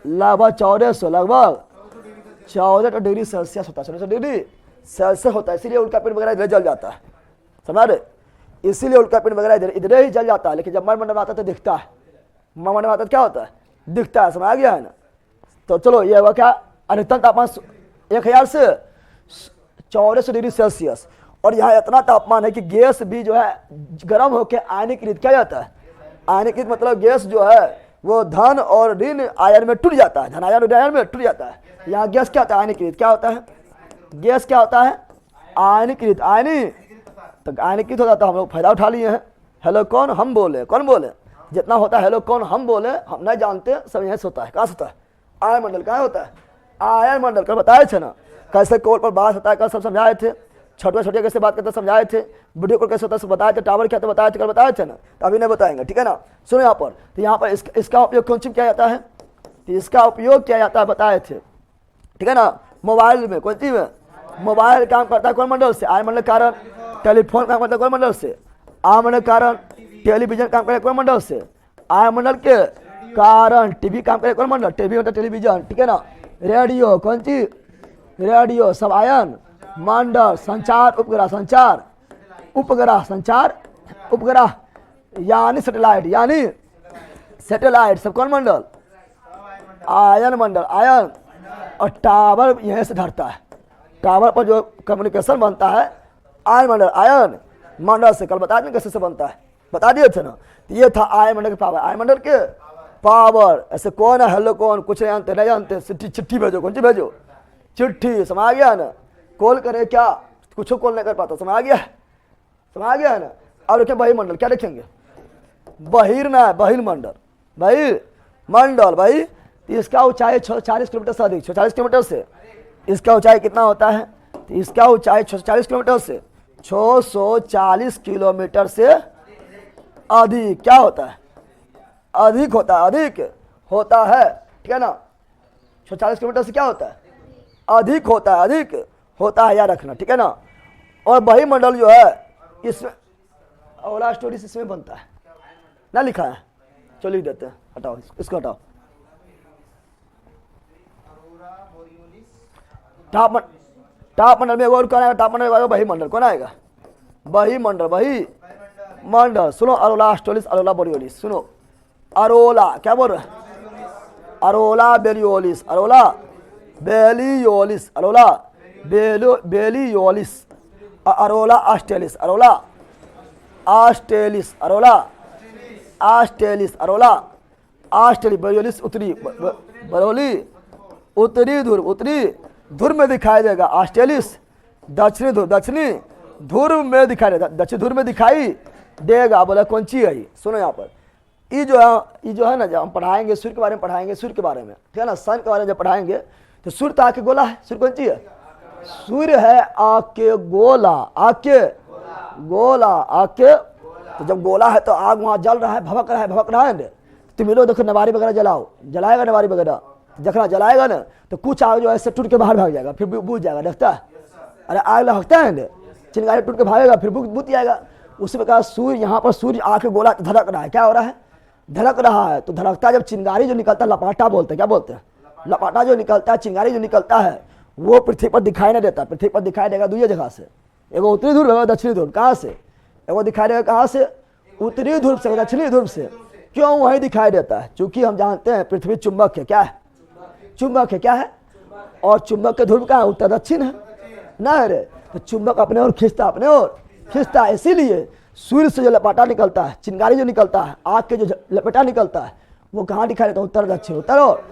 लगभग 1400 डिग्री सेल्सियस होता है, 1400 डिग्री सेल्सियस होता है। इसीलिए उल्का पिंड वगैरह इधर जल जाता है, समझ रहे, इसीलिए उल्का पिंड वगैरह इधर ही जल जाता है। लेकिन जब मरमंडल में आता है तो दिखता है, मरमंडल में आता है क्या होता है, दिखता है, समझ आ गया है ना। तो चलो ये हुआ क्या, अधिकतम तापमान 1000 से 1400 डिग्री सेल्सियस। और यहाँ इतना तापमान है कि गैस भी जो है गर्म होकर आयनीकृत क्या जाता है, आयनीकृत मतलब गैस जो है वो धन और ऋण आयन में टूट जाता है, धन आयन और आयन में टूट जाता है। यहाँ गैस क्या होता है, आयनीकृत। क्या होता है, गैस क्या होता है, आयनीकृत, आयनी। तो आयनीकृत हो जाता है, हम लोग फायदा उठा लिए हैं। हेलो कौन, हम बोले, कौन बोले, जितना होता है हेलो कौन हम बोले, हम नहीं जानते, सब यहीं से होता है। कहाँ से होता है, आयन मंडल। कहाँ होता है, आयन मंडल। कल बताए थे ना कैसे कोल पर बात होता है, कल सब समझाए थे। छोटे छोटे कैसे बात करते समझाए थे, वीडियो कॉल कैसे होता है बताए थे, टावर क्या होता बताए थे, कल बताए थे ना, तो अभी नहीं बताएंगे, ठीक है ना। सुनो यहाँ पर, तो यहाँ पर इसका उपयोग कौन सी किया जाता है, तो इसका उपयोग किया जाता है बताए थे, ठीक है ना। मोबाइल में, कौन सी में, मोबाइल काम करता है कौन मंडल से, आय मंडल कारण। टेलीफोन काम करता है कौन मंडल से, आय मंडल कारण। टेलीविजन काम करे कौन मंडल से, आय मंडल के कारण। टीवी काम करे कौन मंडल, टीवी मतलब टेलीविजन, ठीक है ना। रेडियो, कौन सी, रेडियो, सब आयन मंडल। संचार उपग्रह, संचार उपग्रह, संचार उपग्रह यानी सैटेलाइट, यानी सैटेलाइट, सब कौन मंडल, आयन मंडल, आयन। और टावर यहीं से धरता है, टावर पर जो कम्युनिकेशन बनता है आयन मंडल, आयन मंडल से। कल बता दें कैसे से बनता है, बता दिए थे ना। तो ये था आयन मंडल के पावर, आयन मंडल के पावर। ऐसे कौन है, हेलो कौन, कुछ नहीं जानते, नहीं जानते, चिट्ठी भेजो, कौन सी भेजो, चिट्ठी, समझ आ गया ना। कॉल करे क्या, कुछ कॉल नहीं कर पाता, समझ आ गया, समझ आ गया ना। और देखें बहिर्मंडल, क्या देखेंगे, बहिर ना, बहिर्मंडल, बहिर्मंडल भाई। तो इसका ऊंचाई 40 किलोमीटर से अधिक, 40 किलोमीटर से। इसका ऊंचाई कितना होता है, तो इसका ऊंचाई 40 किलोमीटर से 640 किलोमीटर से अधिक क्या होता है, अधिक होता है, अधिक होता है, ठीक है ना। 140 किलोमीटर से क्या होता है, अधिक होता है, अधिक होता है, याद रखना, ठीक है ना। और वायुमंडल जो है इसमें अरोला स्टोरीज इसमें बनता है ना, लिखा है, चलो लिख देते हैं, हटाओ इसको हटाओ। टॉप मंडल में और कौन आएगा, टॉप मंडल में वायुमंडल कौन आएगा, वायुमंडल, वही मंडल। सुनो अरोला स्टोलिस, अरोला बोरियोलिस, सुनो अरोला, क्या बोल रहे हैं, अरोला बेलियोलिस, अरोला बेलियोलिस, अरोला बेलियोलिस, अरोला ऑस्ट्रेलिस, अरोला ऑस्ट्रेलिस, अरोला ऑस्ट्रेलिस, अरोला ऑस्ट्रेलिस, बेलियोलिस उत्तरी, बरोली उत्तरी ध्रुव, उत्तरी ध्रुव में दिखाई देगा, ऑस्ट्रेलिस दक्षिणी ध्रुव, दक्षिणी ध्रुव में दिखाई देगा, दक्षिण ध्रुव में दिखाई देगा। बोला कौन सी है ये, सुनो यहाँ पर, ये जो है ना, जब हम पढ़ाएंगे सूर्य के बारे में, पढ़ाएंगे सूर्य के बारे में, ठीक है ना, सन के बारे में जब पढ़ाएंगे तो सूर्य तो आके गोला है, सूर्य कौन सी है, सूर्य है आके गोला, आके गोला, आके, तो जब गोला है तो आग वहाँ जल रहा है, भभक रहा है ना, तुम लोग देखो नवारी वगैरह जलाओ, जलाएगा नवारी वगैरह, जखना जलाएगा ना तो कुछ आग जो है ऐसे टूट के बाहर भाग जाएगा, फिर बुझ जाएगा, देखता है, अरे आग लगता है ना, चिंगारी टूट के भागेगा, फिर बुझ जाएगा। उसी प्रकार सूर्य, यहाँ पर सूर्य आके गोला धड़क रहा है, क्या हो रहा है, धड़क रहा है, तो धड़कता जब चिंगारी जो निकलता है, लपाटा बोलते हैं, क्या बोलते हैं, लपाटा जो निकलता है, चिंगारी जो निकलता है, वो पृथ्वी पर दिखाई नहीं देता, पृथ्वी पर दिखाई देगा दूसरी जगह से, एगो उत्तरी ध्रुव है, दक्षिणी ध्रुव, कहाँ से, एगो दिखाई देगा कहाँ से, उत्तरी ध्रुव से, दक्षिणी ध्रुव से। क्यों वही दिखाई देता है, क्योंकि हम जानते हैं पृथ्वी चुंबक है, क्या है, चुंबक है, क्या है, और चुंबक के ध्रुव का उत्तर दक्षिण है ना, अरे तो चुंबक अपने ओर खींचता, अपने ओर खींचता, इसीलिए सूर्य से जो लपाटा निकलता है, चिंगारी जो निकलता है, आग के जो लपेटा निकलता है, वो कहाँ दिखाई देता है, उत्तर दक्षिण, उत्तर और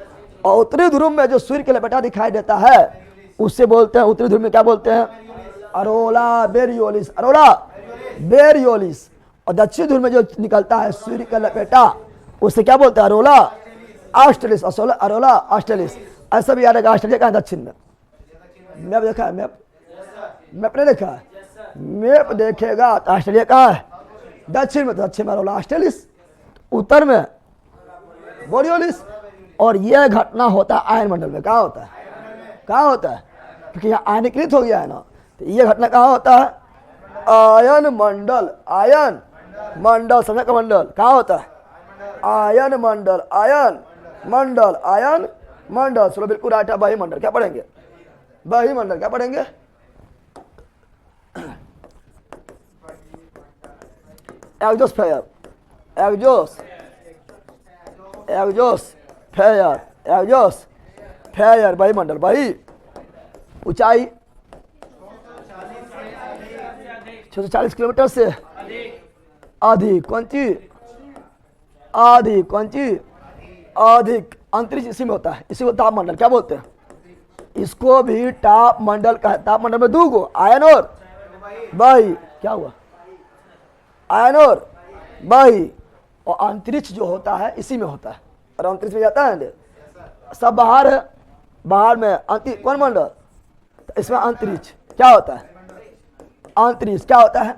उत्तरी ध्रुव में जो सूर्य के लपेटा दिखाई देता है उससे बोलते हैं, उत्तरी ध्रुव में क्या बोलते हैं, अरोला बेरियोलिस, अरोला बेरियोलिस। और दक्षिण ध्रुव में जो निकलता है सूर्य का लपेटा, उससे क्या बोलते हैं, अरोला ऑस्ट्रेलिस, अरोला ऑस्ट्रेलिस। ऐसा भी याद है, ऑस्ट्रेलिया का दक्षिण में, मैप देखा है, मैप ने देखा है, मैप देखेगा तो ऑस्ट्रेलिया का है दक्षिण में, तो दक्षिण में अरोला ऑस्ट्रेलिस, उत्तर में बोरियोलिस। और यह घटना होता है आयन मंडल में, कहाँ होता है, कहाँ होता है, क्योंकि यहाँ आयनीकृत हो गया है ना, तो यह घटना कहाँ होता है, आयन मंडल, आयन मंडल, समय का मंडल कहाँ होता है, आयन मंडल, आयन मंडल, आयन मंडल। चलो बिल्कुल राइट है, वायुमंडल क्या पढ़ेंगे, वायुमंडल क्या पढ़ेंगे, एग्जोस्फेयर, एग्जोस्फेयर, वायुमंडल, वही ऊंचाई 640 किलोमीटर से अधिक, कौन सी अधिक, कौन सी अधिक, अंतरिक्ष इसी में होता है, इसी को तापमंडल क्या बोलते हैं, इसको भी तापमंडल का है। तापमंडल में दो गो आयन और वायु, क्या हुआ, आयन और वायु, और अंतरिक्ष जो होता है इसी में होता है, और अंतरिक्ष में जाता है, सब बाहर है, बाहर में कौन मंडल, तो इसमें अंतरिक्ष क्या होता है, अंतरिक्ष क्या होता है,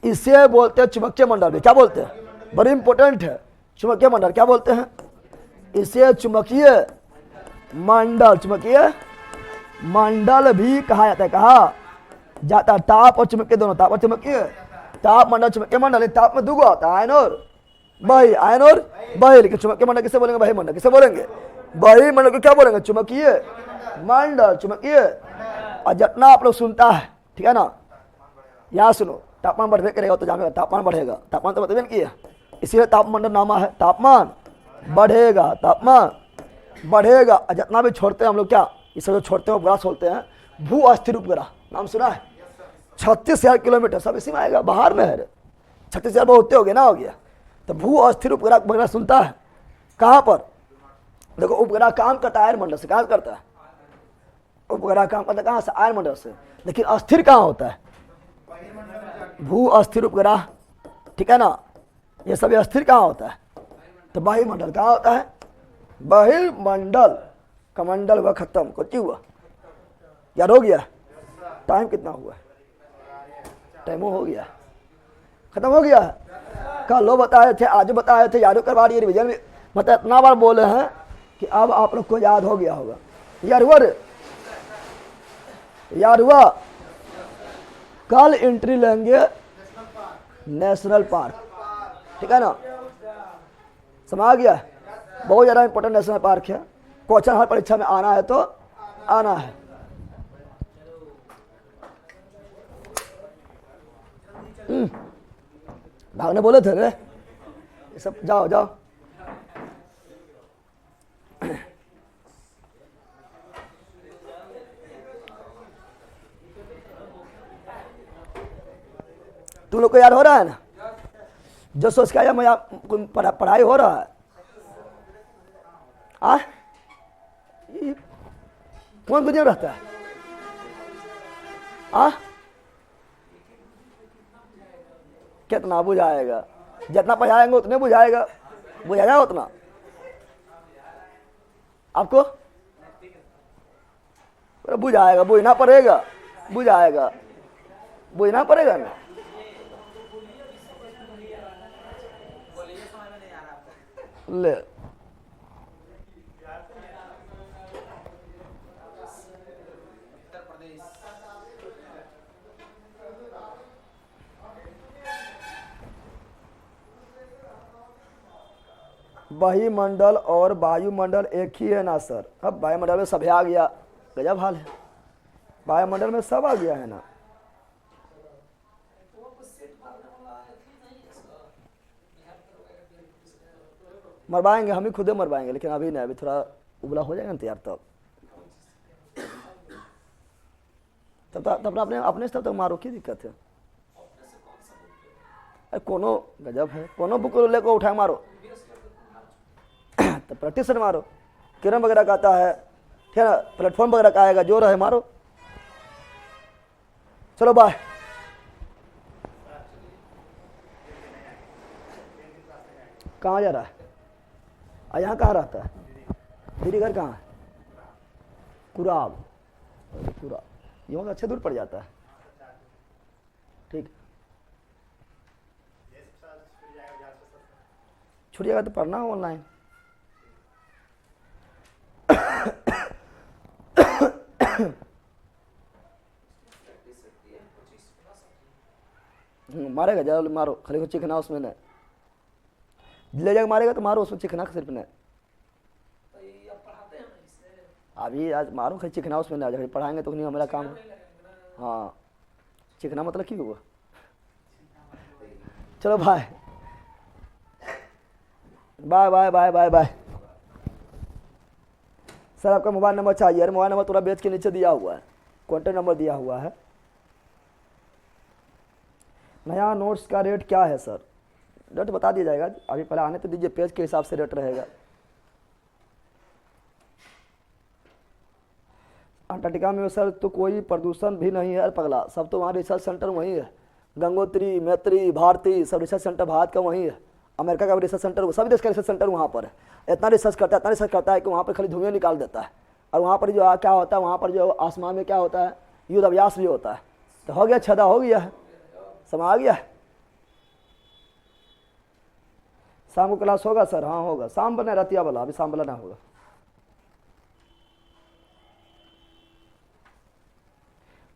इसे बोलते हैं चुंबकीय मंडल भी, क्या बोलते हैं, बड़ी इंपॉर्टेंट है, चुंबकीय मंडल क्या बोलते हैं, इसे चुंबकीय मंडल, चुंबकीय मंडल भी कहा जाता है, कहा जाता है, ताप और चुंबकीय दोनों, ताप और चुंबकीय, ताप मंडल चुंबकीय मंडल, ताप में दो होता है, आयन और वायु, आयन और वायु, लेकिन चुंबकीय मंडल किसे बोलेंगे, वायुमंडल किसे बोलेंगे, वायुमंडल को क्या बोलेंगे, चुंबकीय मंडल, चुंबकीय। और जितना आप लोग सुनता है, ठीक है ना, यहाँ सुनो, तापमान बढ़े करेगा तो जानेगा, तापमान बढ़ेगा, तापमान तो मतलब किया, इसीलिए तापमंडल नामा है, तापमान बढ़ेगा, तापमान बढ़ेगा। जितना भी छोड़ते हैं हम लोग, क्या इसे जो छोड़ते हैं उपग्रह छोड़ते हैं, भू अस्थिर उपग्रह, नाम सुना है, 36,000 किलोमीटर, सब इसी में आएगा, बाहर में है, 36,000 बहुत हो गया ना, हो गया, तो भू अस्थिर उपग्रह वगैरह सुनता है, कहाँ पर, देखो उपग्रह काम करता है आयन मंडल से, कहाँ करता है, उपग्रह काम करता है कहाँ से, आयन मंडल से, लेकिन अस्थिर कहाँ होता है, भू अस्थिर उपग्रह, ठीक है ना, ये सब अस्थिर कहाँ होता है, तो वायुमंडल कहाँ होता है, वायुमंडल, कमंडल हुआ खत्म, कुछ हुआ, याद हो गया, टाइम कितना हुआ, टाइम हो गया, खत्म हो गया, कल लो बताए थे, आज बताए थे, याद करवा रही है, रिविजन मतलब इतना बार बोले हैं कि अब आप लोग को याद हो गया होगा। यार हुआ कल एंट्री लेंगे नेशनल पार्क, ठीक है ना, समझ आ गया। बहुत ज़्यादा इंपॉर्टेंट नेशनल पार्क है, क्वेश्चन हर परीक्षा में आना है तो आना है। भागने बोले थे रे, ये सब जाओ जाओ। तुम लोग को याद हो रहा है ना, जो सोच के आया मैं पढ़ाई हो रहा है। कौन बुझे रहता है? कितना बुझाएगा? जितना पढ़ाएंगे उतने बुझाएगा, बुझाएगा उतना आपको बुझाएगा, बुझना पड़ेगा, बुझाएगा, बुझना पड़ेगा ना। ले वायुमंडल और वायुमंडल एक ही है ना सर? अब वायुमंडल में सब आ गया, गजब हाल है, वायुमंडल में सब आ गया है ना। मरवाएंगे, हम ही खुदे मरवाएंगे, लेकिन अभी नहीं, अभी थोड़ा उबला हो जाएगा ना तैयार, तब अपने अपने तब तक मारो, की दिक्कत है? अरे कोनो गजब है, कोनो बुक लेकर उठाए मारो तो प्रैक्टिस से मारो। किरण वगैरह का आता है, ठीक है ना, प्लेटफॉर्म वगैरह का आएगा, जो रहे मारो। चलो बाय। कहाँ जा रहा है? यहाँ कहाँ रहता है? दीदी घर कहाँ है? कुराब। ये तो अच्छे दूर पड़ जाता है, ठीक। छूट जाएगा तो पढ़ना हो ऑनलाइन। मारेगा जाओ, मारो, खाली को चिकना उसमें नहीं ले जाकर मारेगा तो मारो, उसमें चिकना सिर्फ नहीं। अभी आज मारो, खाली चिकना उसमें नहीं, पढ़ाएंगे तो नहीं हमारा काम। हाँ, चिकना मतलब क्यों हुआ? चलो bye bye bye bye bye bye. Sir आपका मोबाइल नंबर चाहिए। अरे मोबाइल नंबर थोड़ा बेच के नीचे दिया हुआ है, कॉन्टैक्ट नंबर दिया हुआ है। नया नोट्स का रेट क्या है सर? रेट बता दिया जाएगा, अभी पहले आने तो दीजिए, पेज के हिसाब से रेट रहेगा। अंटार्कटिका में सर तो कोई प्रदूषण भी नहीं है पगला, सब तो वहाँ रिसर्च सेंटर वहीं है। गंगोत्री, मैत्री, भारती सब रिसर्च सेंटर भारत का वहीं है। अमेरिका का भी रिसर्च सेंटर, सभी देश का रिसर्च सेंटर वहाँ पर है। इतना रिसर्च करता है कि वहाँ पर खाली धुएं निकाल देता है। और वहाँ पर जो क्या होता है, वहाँ पर जो आसमान में क्या होता है, युद्ध अभ्यास भी होता है। तो हो गया, छदा हो गया है, समझ आ गया है। शाम को क्लास होगा सर? हाँ होगा, शाम पर नहीं, रतिया वाला, अभी शाम वाला ना होगा।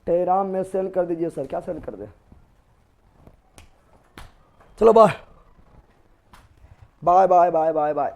टेलीग्राम में सेंड कर दीजिए सर। क्या सेंड कर दे? चलो bye bye bye bye bye bye.